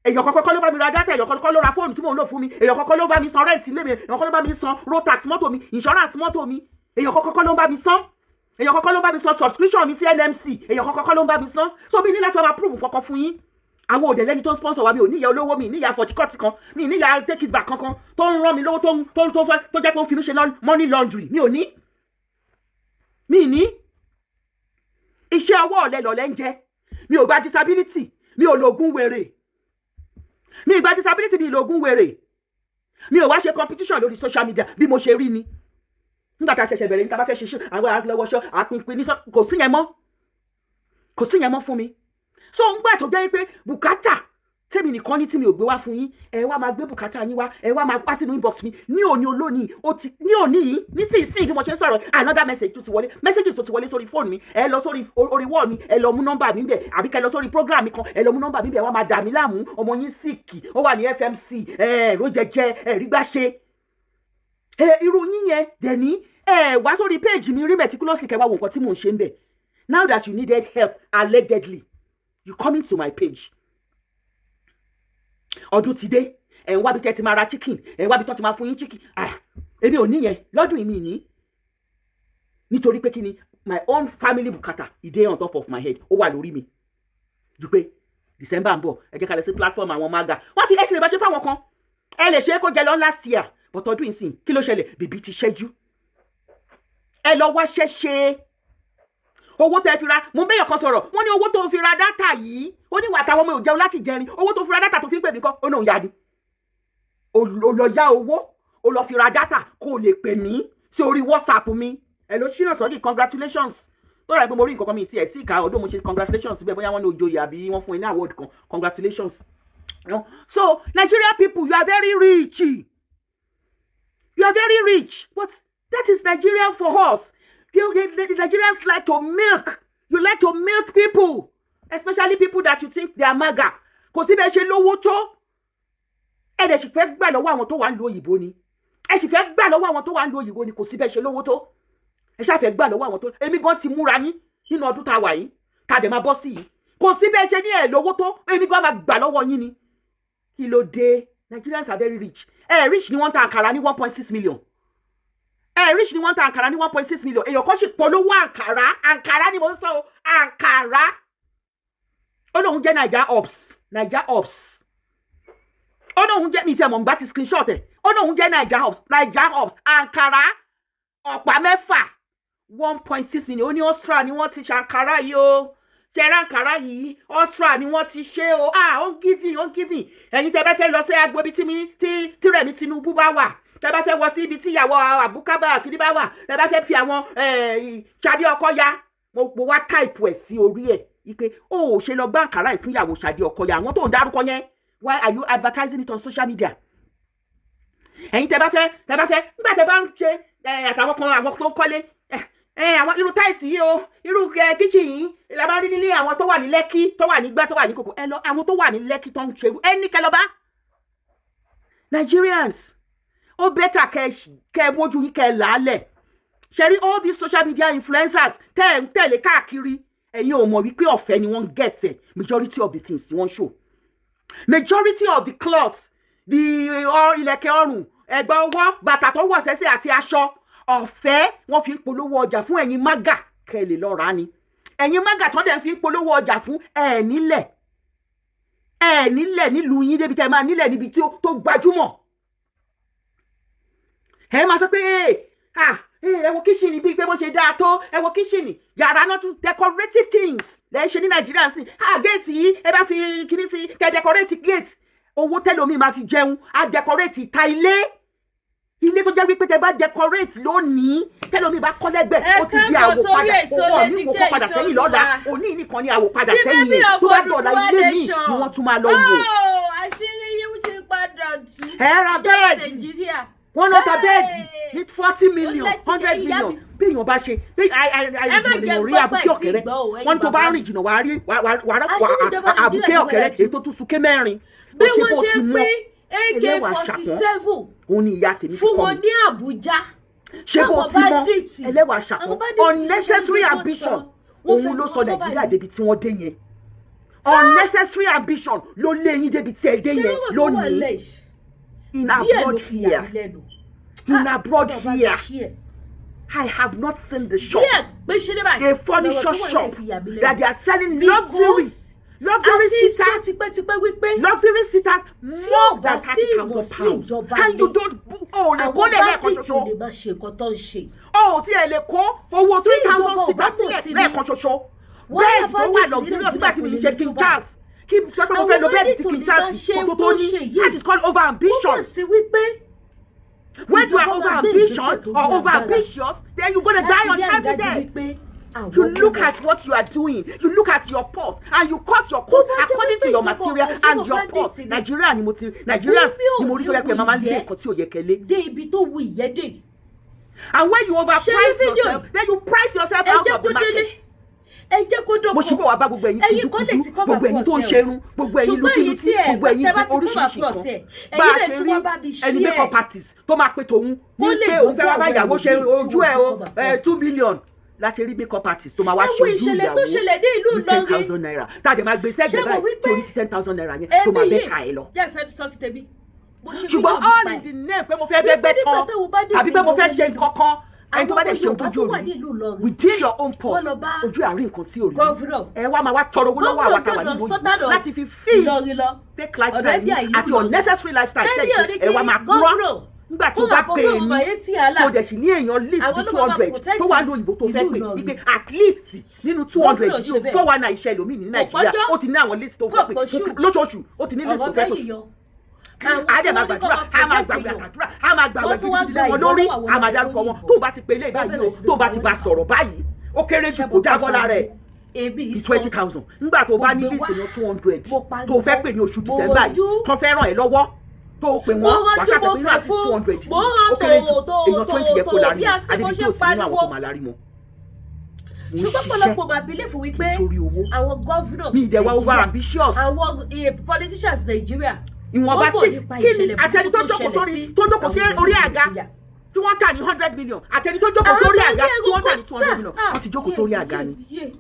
Èèyàn kọ́kọ́ ló bá mi ra dátà, èèyàn kọ́kọ́ ló ra fóònù tí mò ń lò fún mi, èèyàn kọ́kọ́ ló bá mi san rẹ́ǹtì ilé mi, èèyàn kọ́kọ́ ló bá mi san road tax mọ́tò mi, insurance mọ́tò mi, èèyàn kọ́kọ́ ló bá mi san, èèyàn kọ́kọ́ ló bá mi san subscription mi sí NMC, èèyàn kọ́kọ́ ló bá mi san. So mi ní láti máa prove kankan fún yín. Àwọn òdè lẹ́ni tó ń sponsor wa, mi ò níyà olówó, mi níyà fọ̀tíkọ́tì kan, mi níyà take it back kankan tó ń rán mi lówó tó jẹ́ pé ó fi mí ṣe money laundry. Mi ò ní. Iṣẹ́ ọwọ́ ọ̀lẹ lọ̀lẹ ń jẹ. Mi ò gba disability, mi ò lògùn wèrè. Mi ò gba disability, mi ò lògùn wèrè. Mi ò wá ṣe competition lórí social media bí mo ṣe rí ni. Nígbà tá a ṣẹ̀ṣẹ̀ bẹ̀rẹ̀ ní tá bá fẹ́ ṣiṣẹ́ àwọn aglọ́wọ́ṣọ́ àpinpin ní kò sí yẹn mọ́ fún mi. So ń gbà tó jẹ́ pé bùkátà tèmi nìkan ní tí mi ò gbé wá fún yín, ẹ wá máa gbé bùkátà yín wá, ẹ wá máa wá sínú inbox mi ní òní olónìí, ní òní yìí nísinsìnyí bí mo ṣe ń sọ̀rọ̀ another message tó ti wọlé, messages tó ti wọlé sórí fóònù mi, ẹ lọ sórí orí wall mi, ẹ lọ mú nọ́mbà mi bẹ̀, àbí kẹ́ lọ sórí program mi kan, ẹ lọ mú nọ́mbà mi bẹ̀, wá máa dà mí láàmú, ọmọ yín sick, ó wà ní FMC, ro jẹjẹ, rí gbá ṣe. Irú yín yẹn dẹ̀ ní wá sórí page mi rí meticulously kẹ́ wá wo nǹkan tí mò ń ṣe ń bẹ̀. Now that you needed help allegedly, you coming to my page. Ọdún ti dé, ẹ̀ ń wá bí tẹ́ ti máa ra chicken, ẹ̀ ń wá bí tọ́ ti máa fún yín chicken. Èmi ò ní yẹn lọ́dún yìí mi ní. Nítorí pé kí ni my own family bùkátà ìdè on top of my head ó wà lórí mi. Ju pé December ń bọ̀, ẹ jẹ́ ká lọ sí platform àwọn mága. Wọ́n ti ẹ ṣe lè bá ṣe fáwọn kan. Ẹ lè ṣe é kó jẹ lọ last year, but ọdún ìsìn kí ló ṣẹlẹ̀? Bèbí ti ṣẹ́jú. Ẹ lọ wá ṣẹ́ṣe. Owó tẹ́ fi ra, mo ń bẹ́yàn kan sọ̀rọ̀, wọ́n ní owó tó fi ra dátà yìí, ó ní ìwà àtàwọn ọmọ ò jẹun láti jẹrin, owó tó fi ra dátà tó fi ń pè mí kọ́, ó náà ń yá ni. Ó lọ yá owó, ó lọ fi ra dátà kó lè pè mí sí orí WhatsApp mi. Ẹ ló ṣínà sọ́dí congratulations. Tó rà pé mo rí nǹkan kan mi tí ẹ̀ tí ìka ọdún mo ṣe congratulations síbẹ̀ bóyá wọ́n ní ojoyè àbí wọ́n fún ẹ ní award kan, congratulations. So Nigerian people, you are very rich. You are very rich, but that is Nigeria for us. The Nigerians like to milk. You like to milk people, especially people that you think they are maga. Kò sí bẹ́ẹ̀ ṣe lówó tó. Ẹ dẹ̀ sì fẹ́ gbà lọ́wọ́ àwọn tó wà ń lo òyìnbó ni. Ẹ sì fẹ́ gbà lọ́wọ́ àwọn tó wà ń lo òyìnbó ni, kò sí bẹ́ẹ̀ ṣe lówó tó. Ẹ ṣáà fẹ́ gbà lọ́wọ́ àwọn tó. Èmi gan ti múra yín nínú ọdún tá a wà yìí, ká dẹ̀ máa bọ́ sí yìí. Kò sí bẹ́ẹ̀ ṣe ní ẹ̀ lówó tó. Èmi gan máa gbà lọ́wọ́ yín ni. Kí ló dé? Nigerians are very rich. Rich ni wọ́n ta àkàrà ní 1.6 million. Rich ni wọ́n ta àǹkàrà ní 1.6 million. Èèyàn kan sì polówó àǹkàrà ni mo ń sọ o, àǹkàrà. Ó lóun jẹ́ Naija Ops. Ó lóun jẹ́ mi tí ẹ mọ̀ ń gbá ti screenshot ẹ̀. Ó lóun jẹ́ Naija Ops, àǹkàrà ọ̀pá mẹ́fà 1.6 million. Ó ní Austria ni wọ́n ti ṣe àǹkàrà yìí o. Ṣẹ̀rá àǹkàrà yìí Austria ni wọ́n ti ṣe o. Ó ń giving. Ẹ̀yin tẹ́ bá fẹ́ lọ sí agbo ibi tí Rẹ̀mí Tinubu bá wà. Tẹ́ bá fẹ́ wọ sí ibi tí ìyàwó àbúkábà kiri bá wà, tẹ́ bá fẹ́ fi àwọn Ṣadé Ọkọya, mo wá type ẹ̀ sí orí ẹ̀ ipe ó ṣe lọ gbá àǹkàrà ìfún ìyàwó Ṣadé Ọkọya, àwọn tó ń dárúkọ yẹn, why are you advertising it on social media? Ẹ̀yin tẹ́ bá fẹ́ nígbà tẹ́ bá ń ṣe àtàwọn kan àwọn tó ń kọ́lé àwọn irú táìsì yìí o, irú kitchen yìí la bá rí nílé àwọn tó wà ní Lẹ́kí, tó wà ní Gbá, tó wà ní Kòkó, ẹ lọ àwọn tó wà ní Lẹ́kí tó ń ṣerú ẹni kẹ lọ bá. Nigerians, ó bẹ́tà kẹ mójú yín kẹ làálẹ̀. Ṣẹ̀rí all these social media influencers tẹ́ ń tẹ̀lé káàkiri, ẹ̀yin ò mọ̀ wípé ọ̀fẹ́ ni wọ́n get majority of the things tí wọ́n show. Majority of the clothes, ilẹ̀kẹ̀ ọrùn, ẹ̀gbà ọwọ́, bàtà tó wọ̀ sẹ́sẹ̀ àti aṣọ, ọ̀fẹ́ wọ́n fi ń polówó ọjà fún ẹ̀yin mágà kẹ́ lè lọ rà ni. Ẹ̀yin mágà tó dẹ̀ fi ń polówó ọjà fún nílẹ̀ nílùú yín débi tẹ́ máa nílẹ̀ níbi tó gbajúmọ̀. Ẹ máa sọ pé ẹ wo kíṣìnì bíi pé bó ṣe dáa tó, ẹ wo kíṣìnì yàrá náà tún decorative things lẹ́ ṣe ní Nàìjíríà sí. Géètì yìí ẹ bá fi kíní sí kẹ́ decorate gate. Owó tẹ́lómi máa fi jẹun á decorate ìta ilé tó jẹ́ wípé tẹ́ bá decorate lónìí tẹ́lómi bá kọ́ lẹ́gbẹ̀ẹ́ ó ti di àwò padà owó ní kò padà sẹ́yìn lọ́la òní nìkan ni àwò padà sẹ́yìn tó bá dọ̀la ilé mi ni wọ́n tún máa lọ wò.
Àṣírí yìí ti padà tú.
Ẹ ra bẹ́ẹ̀dì wọ́n lọ ta bẹ́ẹ̀dì ní 40 million 100 million bí èèyàn bá ṣe bí àìrìnà rí àbùké ọ̀kẹ́rẹ́ wọ́n tó bá rìn jìnnà wàá rí àbùké ọ̀kẹ́rẹ́ èyí tó tún súnké mẹ́rin.
bí wọ́n ṣe pín AK-47
òun ni ìyá tèmi
fún wọn ní Àbújá
ṣé bó ti mọ ẹlẹ́wàá ṣàkọ́ unnecessary ambition òun ló sọ Nàìjíríà débi tí wọ́n dé yẹn unnecessary ambition ló lé yín débi tí ẹ dé yẹn lónìí in abroad here I have not seen the shop a furniture shop that they are selling luxury sitters more than £30,000 and you don't lè kó lè lẹ́ẹ̀kan ṣoṣo tí ẹ lè kó owó 3,000 sitters sílẹ̀ lẹ́ẹ̀kan ṣoṣo bẹ́ẹ̀ tó wà luxurious nígbà tí mi ṣe King Charles kí sọ pé mo fẹ́ lo bẹ́ẹ̀dì tí King Charles kó tó ní that is called over ambition. When you are over ambition or over ambitious, then you're gonna die on every day. You look at what you are doing, you look at your purse, and you cut your coat according to your material and your purse. Nigeria ni mo rí tó yẹ pé mama ń lé nǹkan tí ò yẹ kẹ́lé. And when you overprice yourself, then you price yourself out of the market. Mo ṣì bọ̀ wá bá gbogbo ẹ̀yin kúndùkúndù gbogbo ẹ̀yin tó ń ṣerun gbogbo ẹ̀yin lùtìlùtì gbogbo ẹ̀yin oríṣiríṣi kan bá a ṣe rí ẹni makeup artist tó máa pe tòun ní pé òun fẹ́ wá bá ìyàwó ṣe ojú ẹ̀ o 2 million láti rí makeup artist tó máa wá ṣe ojú ìyàwó ní 10,000 naira tàbí máa gbé sẹ́gbẹ̀ẹ́ báyìí torí 10,000 naira yẹn tó máa bẹ́ẹ̀ ká ẹ lọ. ṣùgbọ́n all in the name pé mo fẹ́ bẹ́gbẹ́ tán tàbí pé mo fẹ́ ṣe nǹkan kan ẹni tó bá dẹ̀ ṣe ojú òní within your own purse ojú àárín nǹkan tí ò rí ẹ wá máa wá tọrọ owó lọ́wọ́ àwọn àtàwà nínú ìlú láti fi feel fake lifestyle àti unnecessary lifestyle ẹ wá máa kúrò nígbà tó bá pè é ní tó dẹ̀ sì ní èèyàn list ní 200 tó wà ní òyìnbó tó fẹ́ pè wípé at least nínú 200 yìí tó wà náà iṣẹ́ lómi ní Nàìjíríà ó ti ní àwọn list tó fẹ́ pè lóṣooṣù ó ti ní list tó fẹ́ pè àdè máa gbàdúrà a máa gbàgbé àkàdúrà a máa gbàgbé gidigidi lé wọn lórí a máa dárúkọ wọn tó bá ti pe ilé báyìí o tó bá ti bá sọ̀rọ̀ báyìí ó kéré jù kó jábọ́ lára ẹ̀ 20,000 nígbà tó bá ní list èèyàn 200 tó fẹ́ pè ní oṣù December yìí tó fẹ́ ràn ẹ́ lọ́wọ́ tó pè wọ́n wákàtí pé láti 200 ó kéré jù èèyàn 20 yẹ kó lárí àdébí tí ò sí nínú àwọn tó máa lárí mọ́.
ṣùgbọ́n pọ̀lọpọ̀ máa believe fún wípé àwọn governor àwọn politicians Nàìjíríà
ìwọ̀nba sí kí ni àtẹni tó jókòó sí orí àga tí wọ́n tà ní 100 million àtẹni tó jókòó sórí àga tí wọ́n tà ní 200 million wọ́n ti jókòó sórí àga ni.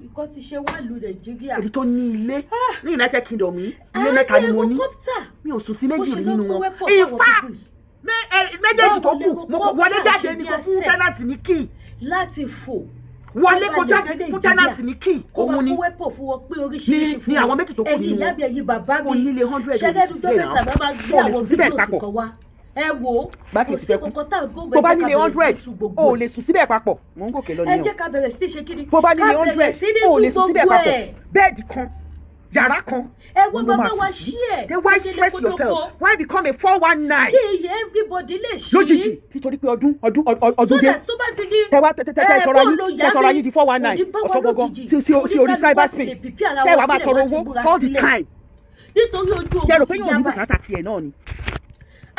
nǹkan ti ṣe wá lu Nàìjíríà.
èyí tó ní ilé ní United Kingdom yìí ilé mẹ́ta ni mo ní mi ò sùn sí méjì nínú wọn in fact méjèèjì tó kù mo kò wọlé jáde ní kò fún tẹ́nàtì ní kí
láti fò
wọlé kó jáde fún tẹ́nàtì ní kí òun ni ní àwọn méjì tó kù nínú wọn onílé 100 síbẹ̀ papọ̀
ẹ wo kò sí kankan tá à ń gbógbó
tó bá nílé 100 o lè sùn síbẹ̀ papọ̀ mò ń gòkè lọ nìyẹn
ẹ jẹ́ ká bẹ̀rẹ̀ sí ní ṣe kíni
tó bá nílé 100 o lè sùn síbẹ̀ papọ̀ bẹ́ẹ̀dì kan yàrá kan
ẹ wọ́n bá wá ṣí ẹ̀
then why stress yourself why become a 419
kí iye everybody lè ṣí
lójijì nítorí pé ọdún
so
dé
that tó bá ti di
tẹ̀sọ̀rọ̀ yín di 419 ọ̀sán gbọ̀ngàn sí orí cyber space tẹ̀wá máa tọrọ owó all the time
nítorí ojú ogun ti yá báyìí
yẹ́rọ pé yóò ní bùkátà tiẹ̀ náà ni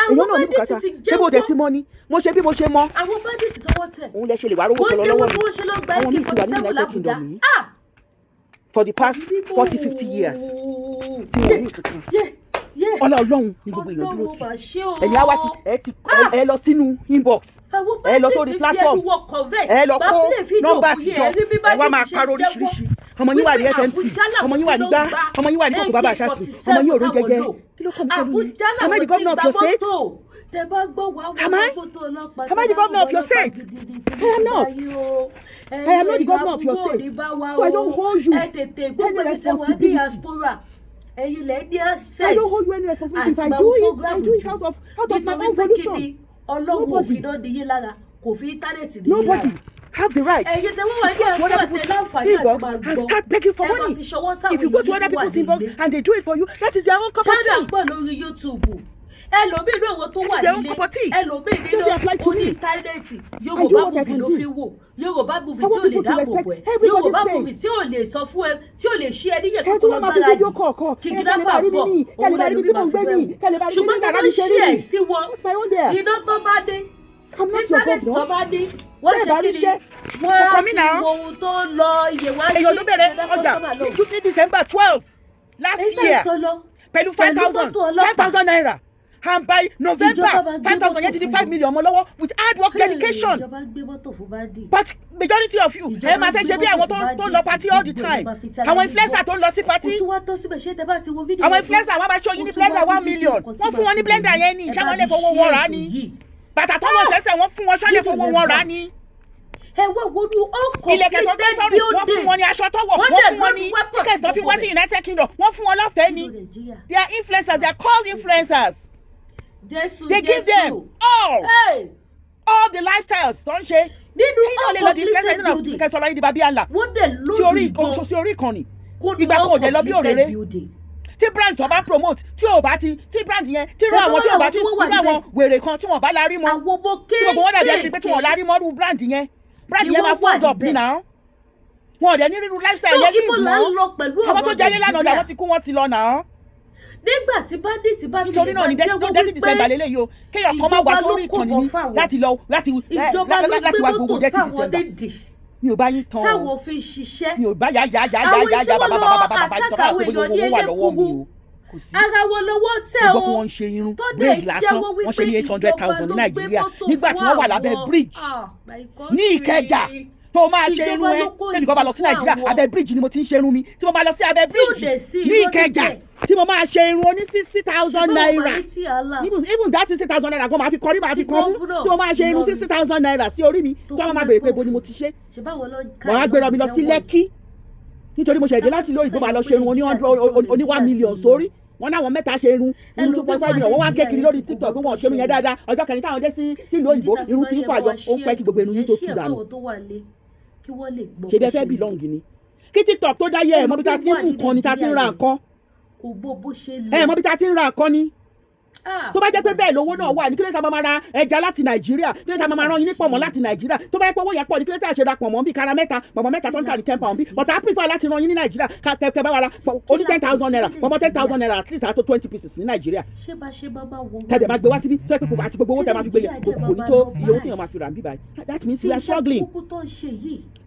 àwọn bandits ti jẹ́
ṣé bó dẹ̀ ti mọ́ ni mo ṣe bí mo ṣe mọ́
àwọn bandits tọwọ́ tẹ̀
òun lẹ ṣe lè wá rówó tọrọ lọ́wọ́ mi
wọ́n ṣe lọ gba AK-47 l'Abuja
for the past 40-50 years tí wọ́n ní kankan ọlọ́run ní gbogbo èèyàn dúró sí ẹ̀yin àwa ẹ lọ sínú inbox ẹ lọ sórí platform ẹ lọ kó nọ́mbà àtijọ́ ẹ wá máa parọ́ oríṣiríṣi ọmọ yín wà ní FMC ọmọ yín wà ní gbá ọmọ yín wà ní kòkó bàbá àṣàṣì ọmọ yín òrùn jẹjẹ kí ló kọ́ mi pẹ̀lú yín am I the governor of your state? Am I the governor of your state? I am not. I am not the governor of your state. So I don't hold you any responsibility. I don't hold you any responsibility. If I do it out of my own volition. Nobody have the right to go to other people's inbox and start begging for money. If you go to other people's inbox and they do it for you, that is their own cup of tea.
ẹlòmíì náà wọn tó wà nílé ẹlòmíì nínú oní íńtánẹ́ẹ̀tì Yorùbá movie ló fi wò Yorùbá movie tí ò lè dáàbò bò ẹ Yorùbá movie tí ò lè sọ fún ẹ tí ò lè ṣí ẹ níyẹn kó tó lọ gbára jù kìkìdápà bọ̀ òun lẹ́nu bí máa fi bẹ́ẹ̀ wò ṣùgbọ́n tó bá ń ṣí ẹ̀ sí wọn iná tó bá dé
I'm not your
Íńtánẹ́ẹ̀tì tó
governor.
bá ní wọ́n ṣe kí ni wọ́n á fi wo ohun tó ń lọ iye wá sí
ẹ̀yọ́ ọjà ní December 12 last year pẹ̀lú 5,000 naira and by November 5,000 yẹn ti di 5 million ọmọ lọ́wọ́ with hard work dedication. But majority of you ẹ máa fẹ́ ṣe bí àwọn tó ń lọ party all the time, àwọn influencer tó ń lọ sí party, àwọn influencer wọn bá ṣó yín ní blender 1 million wọ́n fún wọn ní blender yẹn ní ìṣẹ́ wọn lè fowó wọn rà á ní bàtà tó wọ́n sẹ́sẹ̀ wọ́n fún wọn ṣọ́ lè fowó wọn rà á ní. Ilẹ̀kẹ̀ tó tọ́ wọ́n fún wọn ní aṣọ tó wọ̀, wọ́n fún wọn ní ticket tó fi wá sí United Kingdom, wọ́n fún wọn lọ́fẹ̀ẹ́ ní. They are influencers, they are called influencers. They give them all the lifestyles tó ń ṣe.
Nínú uncompleted building
kẹsàn-án di babi àlà
wọ́n dẹ̀ lóbi
sí orí ìkànnì ìgbà kan ò dé lọ bí òrèrè tí brand tó bá promote tí ò bá ti tí brand yẹn tí irú àwọn tí ò bá ti irú àwọn wèrè kan tí wọ́n bá larí mọ́ tí gbogbo wọn dàbí ẹni pé tí wọ́n larí mọ́ irú brand yẹn máa fọ́ọ̀dọ̀ bí náà wọn ò dẹ̀ ní rírun lifestyle yẹn ní ìlú àwọn tó jẹ́ lélànà ọ̀dà wọn ti kú wọn ti lọ náà.
Nígbà tí bandit bá ti lè máa jẹ́wọ́
wípé ìjọba ló kò bọ̀ fáwọn ìjọba ló gbé mọ́tò sáwọn dédì mi ò bá yín tán
táwọn fi ṣiṣẹ́
mi ò bá yá
àwọn tí wọ́n lọ àtàkàwé èèyàn ní elékùwù ara wọn lọ́wọ́ tẹ̀ o tó dẹ̀ jẹ́wọ́ wípé ìjọba ló gbé mọ́tò
nígbà tí wọ́n wà lábẹ́ bridge ní Ìkẹjà tó máa ṣe irun ẹ tẹ́lẹ̀ kọ́ bá lọ sí Nàìjíríà abẹ́ bridge ni mo ti ń ṣe irun mi tí mo bá lọ sí abẹ́ bridge ní Ìkẹjà tí mo máa ṣe irun oní 60,000 naira even that 60,000 naira gan máa fi kọrí máa fi kọ́ mú tí mo máa ṣe irun 60,000 naira sí orí mi tí wọ́n máa bèrè pé bo ni mo ti ṣe wọ́n á gbéra mi lọ sí Lẹ́kí nítorí mo ṣẹ̀dé láti lóyìnbó máa lọ ṣe irun oní 1 million sórí wọn náà wọn mẹ́ta ṣe irun 2.5 million wọn wá kékeré lórí TikTok pé wọn ò ṣe irun yẹn dáadáa ọjọ́ kẹrin táwọn dé sí ìlú òyìnbó irun tí ń fàjọ ó ń pẹ́ kí gbogbo irun yín tó tú dànù ṣe bẹ́ẹ̀ fẹ́ belong ni kí TikTok tó dáyé ẹ̀ mọ́bí ta ti ń mú nǹkan ni ta ti ń ra nǹkan mọ́bí ta ti ń ra nǹkan ni tó bá jẹ́ pé bẹ́ẹ̀ lówó náà wà ní kílẹ̀ tá a máa ra ẹja láti Nàìjíríà kílẹ̀ tá a máa rán yín ní pọ̀mọ́ láti Nàìjíríà tó bá yẹ pé owó yẹn pọ̀ ní kílẹ̀ tá a ṣe ra pọ̀mọ́ bíi kára mẹ́ta pọ̀mọ́ mẹ́ta tó ń tà ní 10 pound bí but I prefer láti rán yín ní Nàìjíríà kẹ bá wa ra oní 10,000 naira pọ̀mọ́ 10,000 naira at least àtó 20 pieces ní Nàìjíríà tẹ̀dẹ̀ máa gbé wá síbí tó yẹ pé kò àti gbogbo owó tẹ̀ máa fi gbé yẹn kò ní tó iye owó tí yẹn máa fi rà bí báyìí that means we are struggling.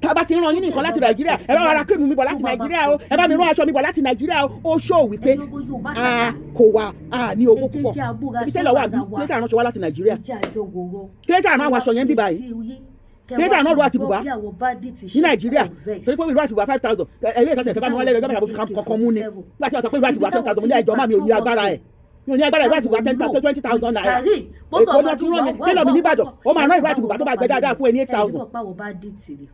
tá a bá ti rán yín ní nǹkan láti Nàìjíríà ẹ bá wa ra cream mi bọ̀ láti Nàìjíríà o ẹ bá mi rán aṣọ mi bọ̀ láti Nàìjíríà o ó show wípé kò wá ní owó púpọ̀ ìtẹ́lẹ̀ wà bí kílẹ̀tà àránṣọ wá láti Nàìjíríà kílẹ̀tà àrán àwọn aṣọ yẹn bí báyìí kílẹ̀tà àrán ọdún àti bùbá ní Nàìjíríà torí pé ìlú àti bùbá 5,000 ẹ̀rí ìtọ́sẹ̀ ìfẹ́ bá mi wọ́n lẹ́rọ gbọ́dọ̀ kankan mú ni nígbà tí wọ́n sọ pé ìlú àti bùbá 10,000 mo ní ẹjọ́ máa mi ò ní agbára ẹ̀ mi ò ní agbára ìlú àti bùbá 20,000 naira èkó ní ọtún rán mi kílọ̀ mi níbàdàn ó máa rán ìlú àti bùbá tó bá gbẹ dáadáa fún ẹni 8,000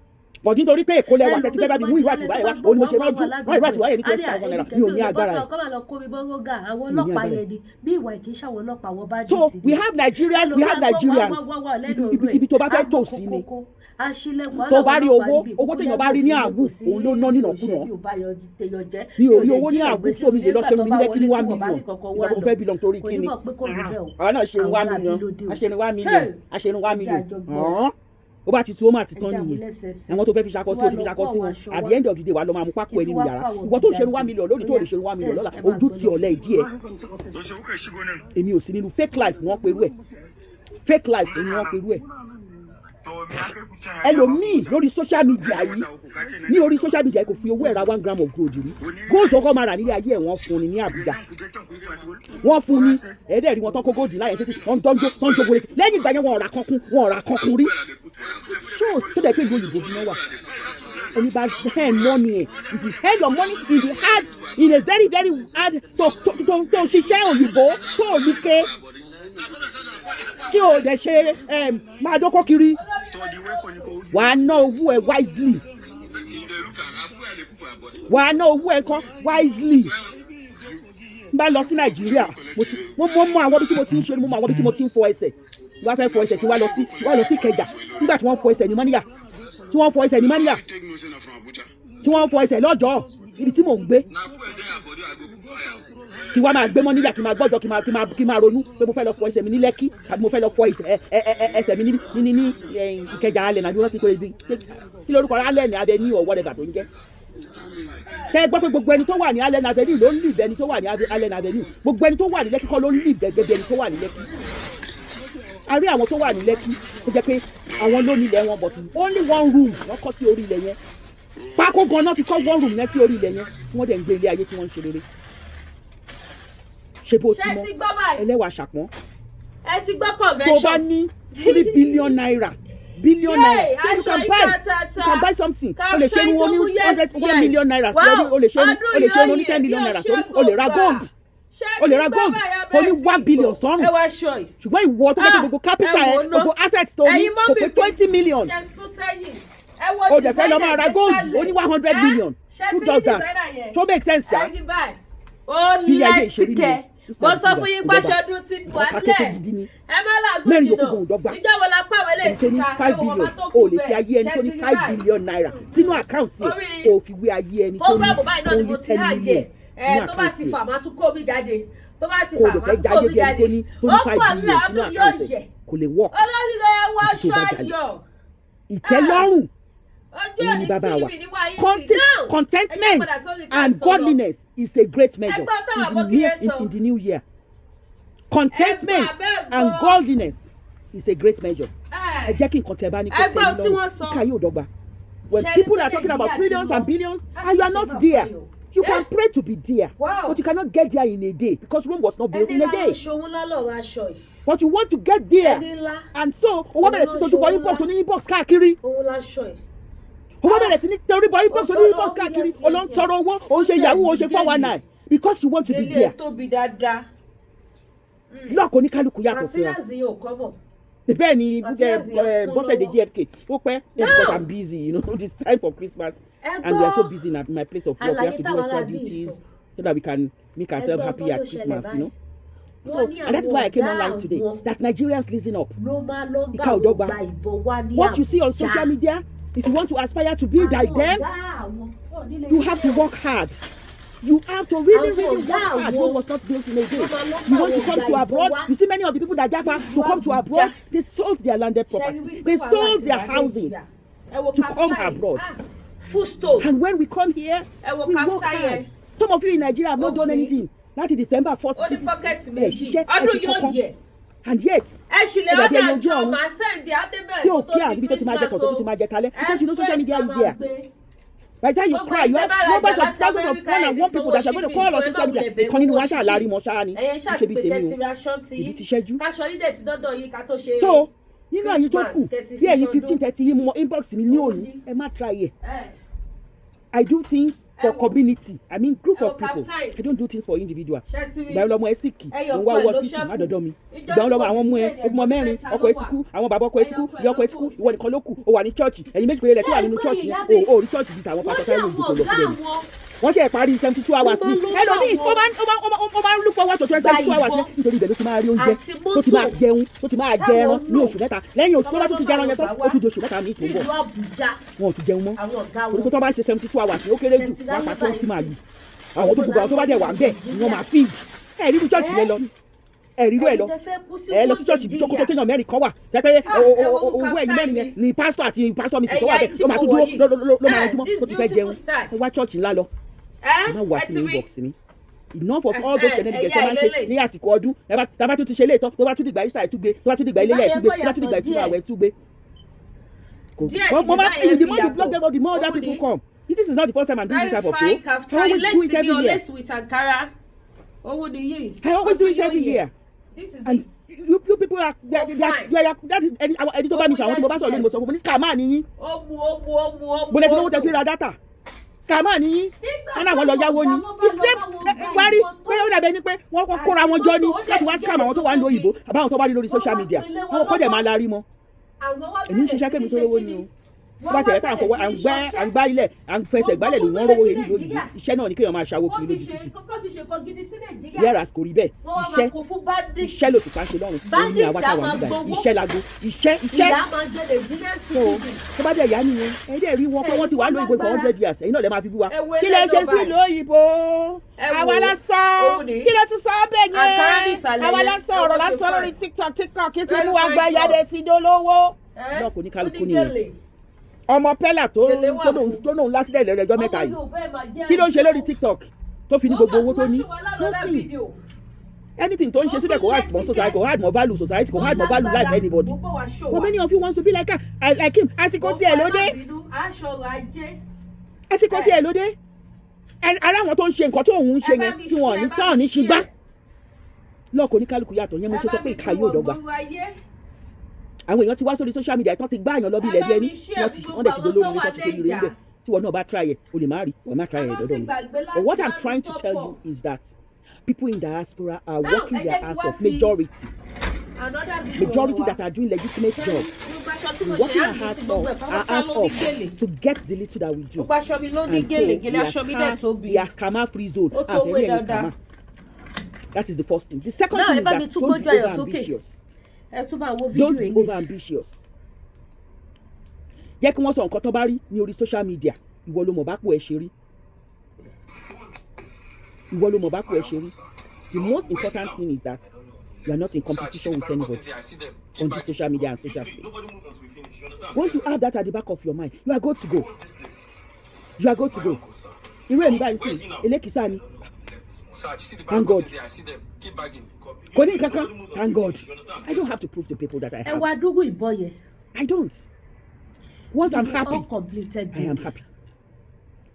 bọ̀ nítorí pé èkó lẹ́wà tẹ́tí bẹ́ẹ̀ bá mi mú ìwà àtìwá yẹn wá òun ni mo ṣe lọ́jú wọ́n ìwà àtìwá yẹn ní 20,000 naira mi ò ní agbára ẹ̀. So we have Nigerian ibi tó bá fẹ́ tò sí ni tó bá rí owó téèyàn bá rí ní àgùn òun ló ná nínàkúnà mi ò rí owó ní àgùn tí omi lè lọ ṣe mi nílẹ̀ kí ní 1 million ìgbà tó fẹ́ bí lọ torí kíni àwọn náà ṣe 1 million ó bá ti tu ó máa ti tán nìyẹn àwọn tó fẹ́ fi ṣakọ sí o ti fi ṣakọ sí wọn at the end of the day wà lọ́ máa mú pákó ẹ nínú yàrá ìwọ tó ń ṣerú 1 million lónìí tó lè ṣerú 1 million lọ́la ojú ti ọ̀lẹ́ ìdí ẹ̀ èmi ò sí nínú fake life wọ́n perú ẹ̀ fake life ni wọ́n perú ẹ̀ ẹlòmíì lórí social media yìí ní orí social media yìí kò fi owó ẹ̀ ra 1 gram of gold rí gold ọkọ máa rà nílé ayé ẹ̀ wọ́n fún ni ní Àbújá wọ́n fún ni ẹ̀ẹ́dẹ̀ẹ̀rí wọn tán kó gold láyé títí wọ́n tán jókòó lẹ́yìn ìgbà yẹn wọ́n ra kankun rí tó dẹ̀ pé ìlú òyìnbó bí wọ́n wà ẹni bá hand money ẹ̀ if you hand your money in the hard in a very very hard tó ṣiṣẹ́ òyìnbó tó olùkẹ́ tí o dẹ̀ ṣe máa dókó kiri wàá ná owó ẹ̀ wisely wàá ná owó ẹ̀ kan wisely n bá lọ sí Nàìjíríà mo mọ àwọn ibi tí mo ti ń ṣe mo mọ àwọn ibi tí mo ti ń fọ ẹsẹ̀ wọ́n fẹ́ fọ ẹsẹ̀ tí wọ́n lọ sí Ìkẹjà nígbà tí wọ́n fọ ẹsẹ̀ ní Mọ́níyà tí wọ́n fọ ẹsẹ̀ lọ́jọ́ ibi tí mò ń gbé kí wọ́n máa gbé Mọ́níyà kí máa gbọ́dọ̀ kí máa ronú pé mo fẹ́ lọ fọ ẹsẹ̀ mi ní Lẹ́kí tàbí mo fẹ́ lọ fọ ẹsẹ̀ mi ní Ìkẹjà alẹ́ nàbí wọ́n ti kó ebi kí lórúkọ alẹ́ ní abẹ ní ọ̀wọ́ rẹ̀ bàtò ń jẹ́ kẹ́ gbọ́ pé gbogbo ẹni tó wà ní alẹ́ nàbẹ́ ní ló ń live ẹni tó wà ní alẹ́ nàbẹ́ ní gbogbo ẹni tó wà ní Lẹ́kí kọ́ ló ń live gẹ́gẹ́ bí ẹni tó wà ní Lẹ́kí a rí àwọn tó wà ní Lẹ́kì tó jẹ́ pé àwọn ló nílẹ̀ wọn but only one room wọ́n kọ́ sí orí ilẹ̀ yẹn pákó gan náà fi kọ́ one room yẹn sí orí ilẹ̀ yẹn wọ́n dẹ̀ ń gbé ilé ayé tí wọ́n ń ṣe rere ṣe bó ti mọ ẹlẹ́wàá ṣàpọ́n
ẹ ti gbọ́ convention
tó bá ní 3 billion naira billion naira so you can buy something o lè ṣe ní wọn ní 100 million naira o lè ṣe ní 10 million naira o lè ra gold o lè ra gold o ní 1 billion sọ́run ṣùgbọ́n ìwọ tó bá gbogbo capital ẹ gbogbo asset tó ní kò pé 20 million o dẹ̀ fẹ́ lọ máa ra gold o ní 100 million who does that so make sense ja
bí ayé ìṣèlú ni mo sọ fún yín gbàṣọdún tí wà nílẹ̀ ẹ má làágùn jìnnà ìjọba la pàwọ́ lè síta ẹ wò wọ́n bá tó kú bẹ́ẹ̀ ṣe ti rí báyìí
5 billion naira sínú àkáǹtì ẹ̀ kò fi wé ayé ẹni tó ní 10 million
tó bá ti fà máa tún kó mi jáde tó bá ti fà máa tún kó mi jáde ó pọ̀ nílẹ̀ ọdún yóò yẹ olórí ló yẹ wọ́n ṣọ́ ayọ̀
ìtẹ́lọ́rùn ní bàbá wa contentment and godliness is a great measure in the new year contentment and godliness is a great measure ẹ jẹ́ kí nǹkan tẹ́ bá ní kó tẹ́ ní lọ́rùn ká yóò dọ́gba when people are talking about trillions and billions and you are not there you can pray to be there but you cannot get there in a day because Rome was not built in a day but you want to get there and so owó bẹ̀rẹ̀ sí tojú bọ inbox oní inbox káàkiri owó bẹ̀rẹ̀ sí ní torí bọ inbox oní inbox káàkiri olóńtọrọ owó òun ṣe yahoo òun ṣe 419 because you want to be there lọ́ọ̀kọ́ oníkálukú yàtọ̀ síra bẹ́ẹ̀ ni bọ́sẹ̀ de GFK ó pẹ́ because I'm busy you know this time for Christmas and we are so busy in my place of work we have to do extra duties so that we can make ourselves happy at Christmas you know so and that's why I came online today that Nigerians listen up ìka òdọ́gba what you see on social media if you want to aspire to be like them you have to work hard. You have to really work hard. Rome was not built in a day. You want to come to abroad? You see many of the people that japa to come to abroad, they sold their landed property. They sold their housing to come abroad. And when we come here, we work hard. Some of you in Nigeria have not done anything. That is December 4th. And yet, ẹ̀dàbí ẹni ojú ọ̀run tí ò kí àbí tó ti máa jẹ kọ̀tọ̀ tó ti máa jẹ kalẹ̀ because you know social media is there. By the time you cry, you have numbers of thousands of 101 people that are going to call on social media. Ìkànnì ni wọ́n ṣáà lárí mọ́ ṣáà ni. Ṣé bí tèmi o? Ibi ti ṣẹ́jú. So, nínú ẹ̀yin tó kù, bí ẹ̀yin 15-30 yìí mọ inbox mi ní òní, ẹ má try ẹ̀. I do things for community. I mean group of people. I don't do things for individual. Ìgbà yẹn lọmọ ẹ sì kì, òun wá wọ síkì má dọ̀dọ̀ mi. Ìgbà yẹn lọmọ àwọn ọmọ ẹ, ọmọ mẹ́rin, ọkọ ẹ ti kú, àwọn bàbá ọkọ ẹ ti kú, ìyá ọkọ ẹ ti kú, ìwọ nìkan ló kù, ó wà ní chọ́ọ̀chì, ẹ̀yin méjì péré rẹ̀ tó wà nínú chọ́ọ̀chì yẹn, ó rí chọ́ọ̀chì bíi tàwọn pásítọ̀ táwọn olùdókòwò lọ sílẹ̀ ni. Wọ́n ṣe parí 72 hours ní ẹlòmíì ó máa ń look forward to 22 hours ní nítorí ibẹ̀ ló ti máa rí oúnjẹ tó ti máa jẹun tó ti máa jẹ ẹran ní oṣù mẹ́ta lẹ́yìn oṣù tó bá tó ti jẹ ẹran yẹn tán ó ti di oṣù mẹ́ta ní ìtò bọ̀ wọn ò ti jẹun mọ́ torí pé tó bá ń ṣe 72 hours ní ó kéré jù wọ́n pa tó ti máa lù àwọn tó gbogbo àwọn tó bá dẹ̀ wà ń bẹ̀ ni wọ́n máa fi ẹ̀rí ní church yẹn lọ ẹ̀rí rẹ̀ lọ ẹ lọ sí church bí tó kó tó téèyàn mẹ́rin kan wà pẹ́pẹ́ owó ẹ̀yìn mẹ́rin yẹn ni pásítọ̀ àti pásítọ̀ mi sì tó wà bẹ́ẹ̀ ló máa tún dúró ló máa rajúmọ́ tó ti fẹ́ jẹun ó wá church ńlá lọ má wà sí inbox mi enough of all those shenanigans tó máa ń ṣe ní àsìkò ọdún tábà tún ti ṣe léètọ́ tó bá tún dìgbà ìsà ìtúgbé tó bá tún dìgbà ilé ìtúgbé tó bá tún dìgbà ìtura àwẹ̀ ìtúgbé. mo máa ń the more you block them the more other people come this is not the first time I'm doing this type of show I always do it every year. I always do it every year.
This is
and
it.
You people are that is ẹni tó bá mi sọ àwọn tí mo bá sọ lónìí mo sọ fún mi ní scammer nìyí. mo lè fi owó tẹ fi ra data scammer nìyí wọn náà wọn lọ yáwó ni ṣé wárí pé ó dàbí ẹni pé wọn kóra wọn jọ ní láti wá scam àwọn tó wà ní òyìnbó àbáwọn tó bá rí lórí social media wọn kọ́ dẹ̀ máa larí mọ́ èmi ń ṣiṣẹ́ kémi tó lówó ni o bá tẹ̀lé tá à ń fọwọ́ à ń gbá ilẹ̀ à ń fẹsẹ̀ gbálẹ̀ ló wọ́n rówó èmi lónìí iṣẹ́ náà ni kéèyàn máa ṣàwó kiri lójú títì yàrá kò rí bẹ́ẹ̀ iṣẹ́ ló ti ká ṣe lọ́rùn òun ni àwa táwa nígbà iṣẹ́ lago iṣẹ́ tó bá dẹ̀ yá nìyẹn ẹ dẹ̀ rí wọn pé wọ́n ti wà lóyìnbó for 100 years ẹ̀yin náà lè máa fi bú wa kí lè ṣe sí lóyìnbó àwa lásán kí lè tún sọ bẹ́ẹ̀ yẹn àwa lásán ọ̀rọ̀ lásán lórí tiktok kí ti mú wa gba ìyáde ti dolówó náà kò ní kálukú nìyẹn ọmọ pẹ́lá tó lóun lásìlẹ̀ ìlẹ̀ ẹjọ́ mẹ́ta yìí kí ló ń ṣe lórí tiktok tó fi ní gbogbo owó tó ní anything tó ń ṣe síbẹ̀ kò hard more society, kò hard more value society, kò hard more value life anybody. But many of you want to be like him. Àsìkò tí ẹ lóde. Àsìkò tí ẹ lóde. Ara àwọn tó ń ṣe nǹkan tó ń ṣe yẹn tí wọ́n ní tán ní ṣùgbọ́n lọ́kọ̀ oníkálukú yàtọ̀ yẹn mo ṣe sọ pé ìka yóò dọ́gba. Àwọn èèyàn ti wá sórí social media tán ti gbá àyàn lọ bí ilẹ̀ bí ẹni wọ́n dẹ̀ ti dolórí ní tọ́tù sórí rẹ̀ ń bẹ̀ tí wọ́n náà bá try ẹ̀ o lè má rí wọ́n má try ẹ̀ lọ́dọ̀ mi. But what I'm trying to tell you is that people in diaspora are working their ass off, majority that are doing legitimate jobs. Working our ass off to get the little that we do. And so we are karma free zone. That is the first thing. The second thing is that don't be over-ambitious. Don't be over-ambitious. Jẹ́ kí wọ́n sọ nǹkan tó bá rí ní orí social media. Ìwọ ló mọ̀ bá kú ẹ ṣe rí. Ìwọ ló mọ̀ bá kú ẹ ṣe rí. The most important thing is that you are not in competition with anybody on the social media and social space. Once you have that at the back of your mind, you are good to go. You are good to go. Irú ẹni báyìí sí elékìsá ni. Thank God. Thank God. I don't have to prove to people that I have. I don't. Once I'm happy, I am happy.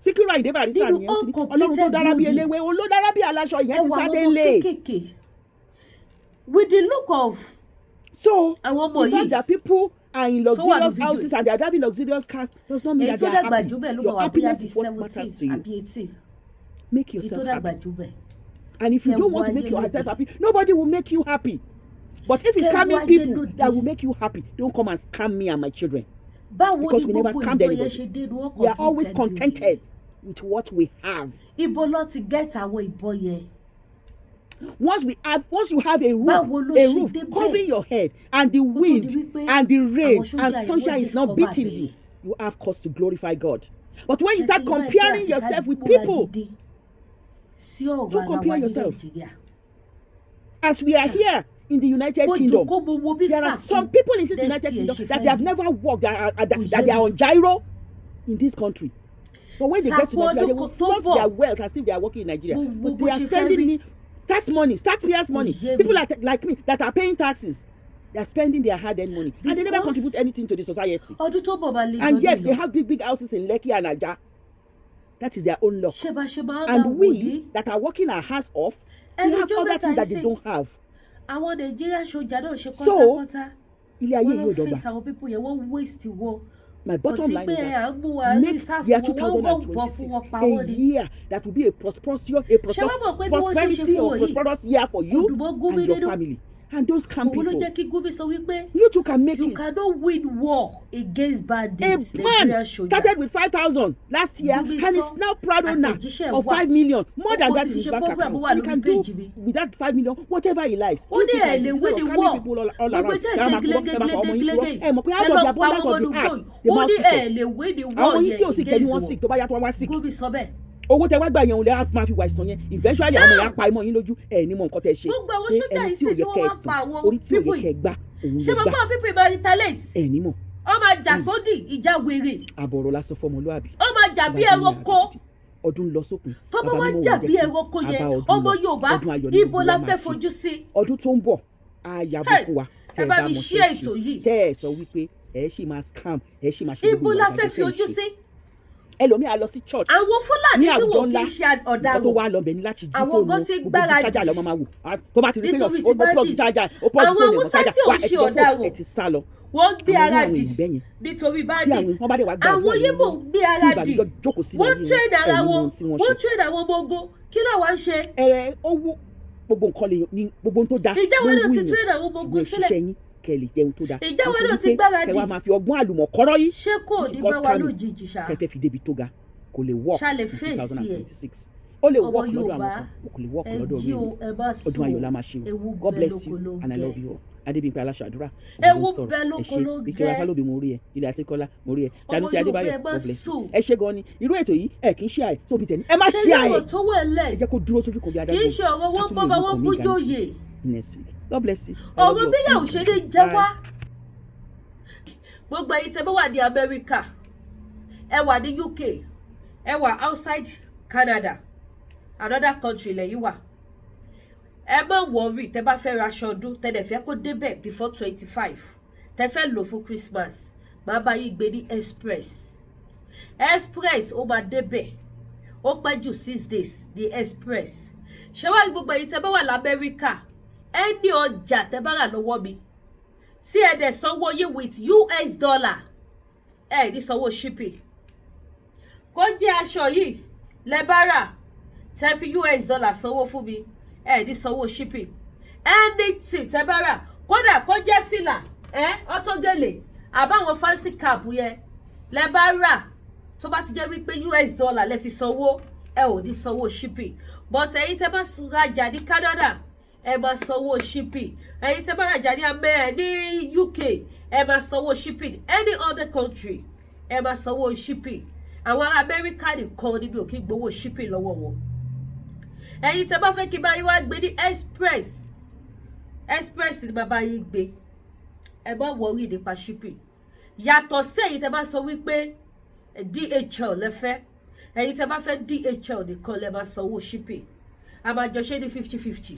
Síkírù Àyìndé Barrister ni Ọlọ́run tó dára bí eléwé olódára bí aláṣọ ìyẹn ti sáde lé.
With the look of
the fact that people are in luxurious houses and they are driving luxurious cars does not mean that they are happy. Your happiness is what matters to you. Make yourself happy. And if you don't want to make yourself happy, nobody will make you happy. But if it's scamming people that will make you happy, don't come and scam me and my children. Because we never scammed anybody. We are always contented with what we have. Once you have a roof covering your head, and the wind and the rain and sunshine is not beating you, you have cause to glorify God. But when you start comparing yourself with people, don't compare yourself. As we are here in the United Kingdom, there are some people in this United Kingdom that they have never worked, that they are on gyro in this country. But when they get to Nigeria, they will flaunt their wealth as if they are working in Nigeria. But they are spending taxpayers' money. People like me that are paying taxes, they are spending their hard-earned money. And they never contribute anything to the society. And yet, they have big houses in Lekki and Aja. That is their own luck. And we that are working our hands off, we have other things that they don't have. So, ilé ayé yóò dọ́gba. My bottom line is that make year 2026 a year that will be a prosperity or prosperous year for you and your family. And those scam people, you too can make it.
You cannot win war against bad deeds.
A man started with 5,000 last year and is now proud owner of 5 million. More than that in his bank account. He can do with that 5 million whatever he likes.
Ó dé ẹ̀ lè win the war. Gbogbo tẹ́ ṣe gleglegleglegleg. Ẹ lọ pa ọmọ olùgbò. Ó ní ẹ̀ lè win the war yẹn. Gómìn sọ bẹ́ẹ̀.
Owó tẹ wá gbà yẹn òun lè máa fi wà ìsàn yẹn eventually àwọn èèyàn pa imọ yín lójú ẹ ní mọ nǹkan tẹ ṣe
gbogbo àwọn sójà yìí sì tí wọ́n wá pa àwọn
orí tí ò yẹ kẹ́ gbà òun lè gbà
ṣé mo gbọ́ pípé ìbá retaliate
ẹ ní mọ.
Ó máa jà sódì ìjà wèrè.
àbọ̀rọ̀ lásán fọmọlúàbí.
Ó máa jà bí ẹranko.
ọdún lọ sópin.
tó bá wá jà bí ẹranko yẹn ọmọ Yorùbá ibo la fẹ́ fojú sí.
ọdún tó ń bọ̀ á yàgò fún wa
ẹ bá mi ṣí ètò yìí.
tẹ́ ẹ sọ wípé ẹ ṣì máa scam ẹ ṣì máa ṣe
ibo la fẹ́ fi ojú sí.
ẹlòmíà lọ sí church.
Àwọn Fúlàní tí wọn kì í ṣe ọ̀daràn.
tó wá lọ bẹ̀ ní láti jí
àwọn gan ti gbáradì
tó bá ti rí pé ó plug charger
àwọn Haúsá tí ò ṣe ọ̀daràn
ẹ ti sá lọ.
wọ́n gbé ara dì nítorí bandit. Àwọn Yíbò gbé ara dì wọ́n train ara wọn wọ́n train àwọn ọmọ ogun kí làwọn ṣe.
owó gbogbo nǹkan lè ní gbogbo tó dáa.
ìjáwé ló ti train àwọn ọmọ ogun sílẹ̀.
kẹlẹ jẹun tó dáa.
ìjáwé ló ti gbáradì.
kẹwàá máa fi ọgbọ́n àlùmọ̀kọ́rọ́ yìí.
ṣé kò ní bá wa lójijì ṣá.
kẹfẹ́ fi débi tó ga kò lè work
ṣá lè fèsì ẹ̀.
ó lè work lọ́dọ̀ àwọn kan kò lè work lọ́dọ̀ orí ọdún ayọ̀ la máa ṣe o. God bless you and I love you all. Adébíyìnpé aláṣàdúrà.
ewu bẹ lókolo gẹ.
ìkẹlẹ afálóbi mo rí ẹ ilé àtikọlá mo rí ẹ Sanusi Adébáyọ̀ God bless you. ẹ ṣé gan ni irú ètò yìí ẹ kì í ṣe àì tóbi tẹ ní ẹ má ṣe àì.
ṣé yóò tó wẹ̀ lẹ̀.
ẹ jẹ́ kó dúró sójú kò bí adágún.
kì í ṣe ọ̀rọ̀ wọn bọ́ bá wọn bú jòyè.
next week God bless you.
ọ̀rọ̀ bíyàwó ṣe lè jẹ́ wá. gbogbo ẹ̀yin tẹ́ bá wà ní Amẹ́ríkà ẹ wà ní UK ẹ wà outside Canada another country lẹ́yìn wà ẹ má worry tẹ́ bá fẹ́ ra aṣọ ọdún tẹ́ dẹ̀ fẹ́ kó débẹ̀ before 25 tẹ́ fẹ́ lò fún Christmas màá bá yín gbé ní express ó máa débẹ̀ ó pẹ́ jù 6 days ní express. Ṣé wá gbogbo èyí tẹ́ bá wà l'Amẹ́ríkà ẹni ọjà tẹ́ bá rà lọ́wọ́ mi tí ẹ dẹ̀ sanwó yín with US dollar ẹ ní sanwó shipping. Kó jẹ́ aṣọ yìí lẹ bá rà tẹ́ fi US dollar sanwó fún mi ẹ ní sanwó shipping. Anything tẹ́ bá rà kódà kó jẹ́ fìlà ọtọ́gẹ̀lẹ̀ àbáwọn fancy cap yẹn lẹ bá rà tó bá ti jẹ́ wípé US dollar lẹ fi sanwó ẹ ò ní sanwó shipping. But ẹ̀yin tẹ́ bá rajà ní Canada ẹ máa sanwó shipping. Ẹ̀yin tẹ́ bá rajà ní UK ẹ máa sanwó shipping. Any other country ẹ máa sanwó shipping. Àwọn ará Amẹ́ríkà nìkan níbi ò kí gbowó shipping lọ́wọ́ wọn. Ẹ̀yin tẹ́ bá fẹ́ kí bá yín wá gbé ní express ni bàbá yín gbé ẹ bá worry nípa shipping. Yàtọ̀ sí ẹ̀yin tẹ́ bá sọ wípé DHL lẹ fẹ́ ẹ̀yin tẹ́ bá fẹ́ DHL nìkan lẹ máa sanwó shipping. A máa jọ ṣe ní 50-50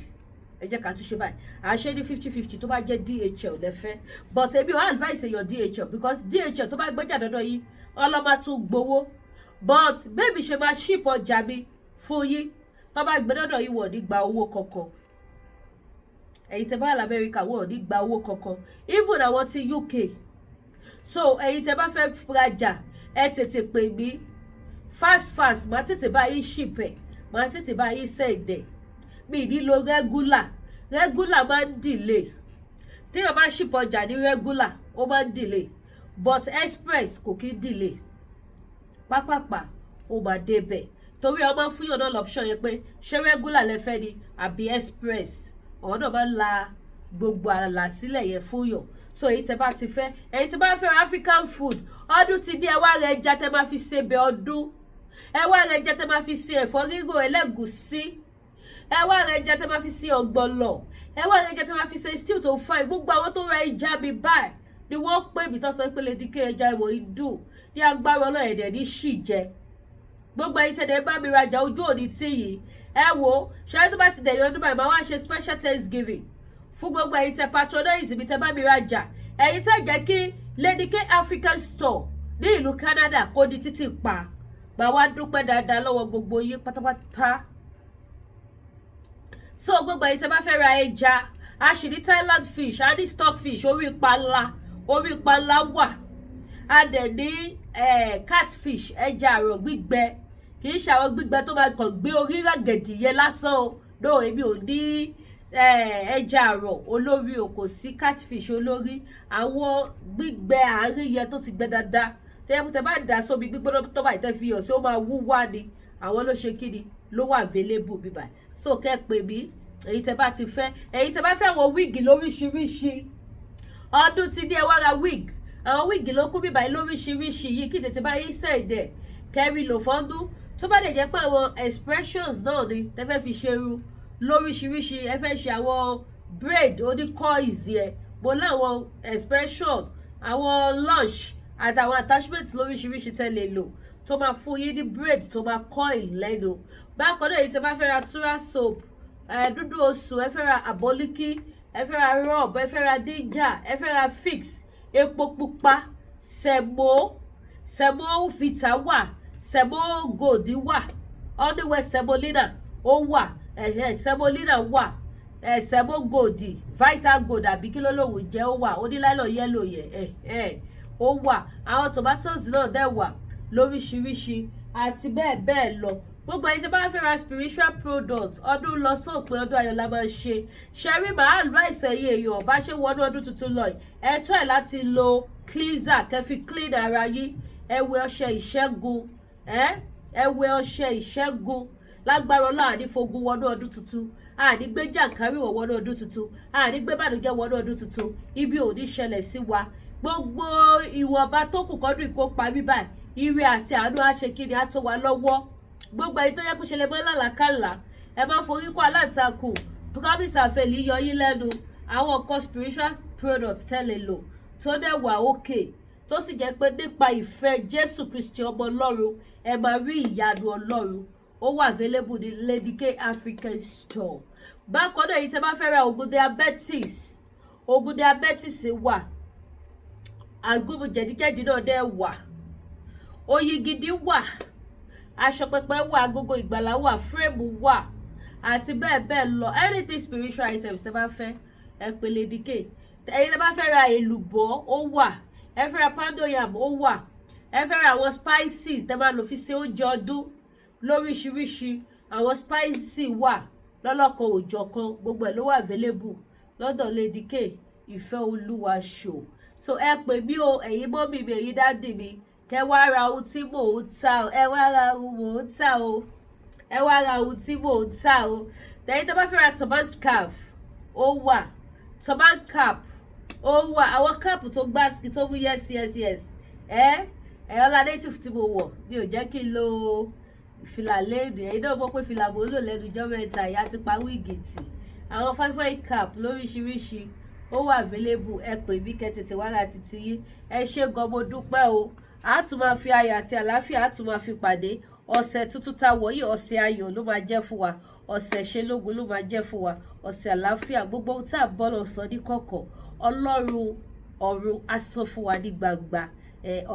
ẹ jẹ́ ká tún ṣe báyìí à ṣe ní 50-50 tó bá jẹ́ DHL lẹ fẹ́ but èmi ò advice èèyàn DHL because DHL tó bá gbẹ́jà dandan yìí ọlọ́mà tún gbowó but bẹ́ẹ̀ mi ṣe máa ship ọjà mi fún yín tó bá gbé dandan yìí wọ́n ní gba owó kankan. Ẹ̀yin tẹ́ bá wà l'Amẹ́ríkà wọ́n ní gba owó kankan even àwọn tí UK. So ẹ̀yin tẹ́ bá fẹ́ rajà ẹ tètè pè mí fast màá tètè bá yín ship ẹ̀ màá tètè bá yín send ẹ̀. Mi ní lo regular máa ń delay tí wọ́n bá ship ọjà ní regular ó máa ń delay but express kò kí ń delay pápápá ó máa débẹ̀ torí ọmọ fún yàn náà l'option yẹn pé ṣé regular lẹ fẹ́ ni àbí express ọ̀nà máa ń la gbogbo àlà sílẹ̀ yẹn fún yàn. So èyí tẹ́ bá ti fẹ́ èyí tẹ́ bá fẹ́ African food ọdún ti dé ẹ wá rẹ ẹja tẹ́ máa fi ṣebẹ̀ ọdún ẹ wá rẹ ẹja tẹ́ máa fi ṣe ẹ̀fọ́ rírò ẹlẹ́gùsí ẹ wá rẹ ẹja tẹ́ máa fi ṣe ọ̀gbọ̀nọ̀ ẹ wá rẹ ẹja tẹ́ máa fi ṣe stew tó fine. Gbogbo àwọn tó ra ẹja mi báyìí ni wọ́n pè mí tó sọ pé lè dínkì ẹja ìwọ̀ ìdùn ní agbára ọlọ́ọ̀ẹ̀dẹ̀ ní ṣì jẹ. Gbogbo ẹ̀yin tẹ́lẹ̀ bá mi rajà ojú òní tí yìí ẹ wo ṣáà tó bá ti dẹ̀yìn ọdún báyìí máa wá ṣe special Thanksgiving fún gbogbo ẹ̀yin tẹ́ patronize mi tẹ́ bá mi rajà ẹ̀yin tẹ́ jẹ́ kí Lady K African Store ní ìlú Canada kó di títì pa máa wá dúpẹ́ dáadáa lọ́wọ́ gbogbo yín pátápátá. So gbogbo ẹ̀yin tẹ́ bá fẹ́ ra ẹja a sì ní Thailand fish a ní stock fish orí panla wà a dẹ̀ ní catfish ẹja àrọ̀ gbígbẹ kì í ṣe àwọn gbígbẹ tó máa kàn gbé orí ràgẹ̀dì yẹn lásán o no èmi ò ní ẹja àrọ̀ olórí o kò sí catfish olórí àwọn gbígbẹ àárín yẹn tó ti gbẹ dáadáa tẹ́ bá dà sómi gbígbóná tó bá ìtẹ́ fi hàn sí ó máa wú wá ni àwọn ló ṣe kí ni ló wà available bíbá so kẹ́ pè mí èyí tẹ́ bá ti fẹ́ èyí tẹ́ bá fẹ́ àwọn wíìgì lóríṣiríṣi ọdún ti dé ẹ wá ra wig àwọn wíìgì ló kú bíbá lóríṣiríṣi yìí kí tètè bá yín sẹ́ẹ̀dẹ̀ kẹ́rí lò fọ́ndún tó bá dẹ̀ jẹ́ pé àwọn expressions náà ni tẹ́ fẹ́ fi ṣerú lóríṣiríṣi ẹ fẹ́ ṣe àwọn braid oní coils yẹn mo láwọn expression àwọn lunch àtàwọn attachment lóríṣiríṣi tẹ́ lè lò tó máa fún yín ní braid tó máa coil lẹ́nu. Bákan náà èyí tẹ́ bá fẹ́ ra tura soap dúdú oṣù ẹ fẹ́ ra àbọ́líkí ẹ fẹ́ ra rub ẹ fẹ́ ra ginger ẹ fẹ́ ra fix epo pupa sẹ̀mó vita wà sẹ̀mó gold wà underwear semolina ó wà semolina wà sẹ̀mó gold vita gold àbí kí ló lòun jẹ́ ó wà oníláìlọ yẹ́lò yẹ ó wà àwọn tomatoes náà dẹ̀ wà lóríṣiríṣi àti bẹ́ẹ̀ bẹ́ẹ̀ lọ. Gbogbo ẹni tí bá fẹ́ ra spiritual products ọdún lọ sópin ọdún ayọ̀ la máa ṣe ṣẹ́rí màá advice ẹ̀yin èèyàn bá ṣe wọnú ọdún tuntun lọ ẹ try láti lo cleanser kẹfì clean ara yín ẹ wẹ ọṣẹ ìṣẹ́gun ẹ wẹ ọṣẹ ìṣẹ́gun lágbára Ọlọ́run àní fogun wọnú ọdún tuntun àní gbé jàǹkáríwọ̀ wọnú ọdún tuntun àní gbé bànújẹ́ wọnú ọdún tuntun ibi ò ní ṣẹlẹ̀ sí wa gbogbo ìwọ̀nba tó kù kọ́dún ìkópa bíbá ire àti àánú àṣekíni á tó wa lọ́wọ́. Gbogbo ẹni tó yẹ kó ṣẹlẹ̀ mọ́ làlàkàlà ẹ máa forí kó aláǹtakùn promise àfẹlí yọ yín lẹ́nu àwọn nǹkan spiritual products tẹ́lẹ̀ lò tó dẹ̀ wà òkè tó sì jẹ́ pé nípa ìfẹ́ Jésù Kristi ọmọ Ọlọ́run ẹ máa rí ìyanu Ọlọ́run ó wà available ní Lady K African store. Bákan náà èyí tẹ́ bá fẹ́ ra oògùn diabetes wà, àgùnmu jẹ̀díjẹ̀dí náà dẹ̀ wà, oyin gidi wà, aṣọ pẹpẹ wà, agogo ìgbàlà wà, frame wà, àti bẹ́ẹ̀ bẹ́ẹ̀ lọ. Anything spiritual items tẹ́ bá fẹ́ ẹ pè Lady K. Ẹ̀yin tẹ́ bá fẹ́ ra èlùbọ́ ó wà, ẹ fẹ́ ra pounded yam ó wà, ẹ fẹ́ ra àwọn spices tẹ́ máa lò fi ṣe oúnjẹ ọdún lóríṣiríṣi, àwọn spices wà lọ́lọ́kan òjọ̀kan, gbogbo ẹ̀ ló wà available lọ́dọ̀ Lady K Ìfẹ́ Olúwa show. So ẹ pè mí o, ẹ̀yin mọ́mì mi, ẹ̀yin dádì mi, kẹ́ wá ra ohun tí mò ń tà o, ẹ wá ra ohun mò ń tà o, ẹ wá ra ohun tí mò ń tà o. Ẹ̀yin tó bá fẹ́ ra turban scarf ó wà, turban cap ó wà, àwọn cap tó gbásìkì tó mú yes ọlá native tí mo wọ̀ mi ò jẹ́ kí n lo fìlà léèdè. Ẹ̀yin náà mọ̀ pé fìlà mo lò lẹ́nu ọjọ́ mẹ́ta, ìyá ti pa wíìgì tì. Àwọn fine cap lóríṣiríṣi ó wà available. Ẹ pè mí kẹ́ tètè wá ra títí yín. Ẹ ṣé gan, mo dúpẹ́ o. A tún máa fi ayọ̀ àti àlàáfíà a tún máa fi pàdé. Ọ̀sẹ̀ tuntun tá wọ̀ yìí ọ̀sẹ̀ ayọ̀ ló máa jẹ́ fún wa, ọ̀sẹ̀ ṣelógun ló máa jẹ́ fún wa, ọ̀sẹ̀ àlàáfíà. Gbogbo ohun tá à ń bọ́ lọ sọ ní kọ̀kọ̀, Ọlọ́run ọ̀run á sọ fún wa ní gbangba.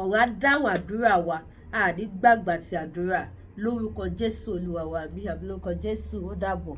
Ọ̀run á dáhùn àdúrà wa, a ní gbàgbà ti àdúrà lórúkọ Jésù Olúwa wa, àbí lórúkọ Jésù. Ó dàbọ̀.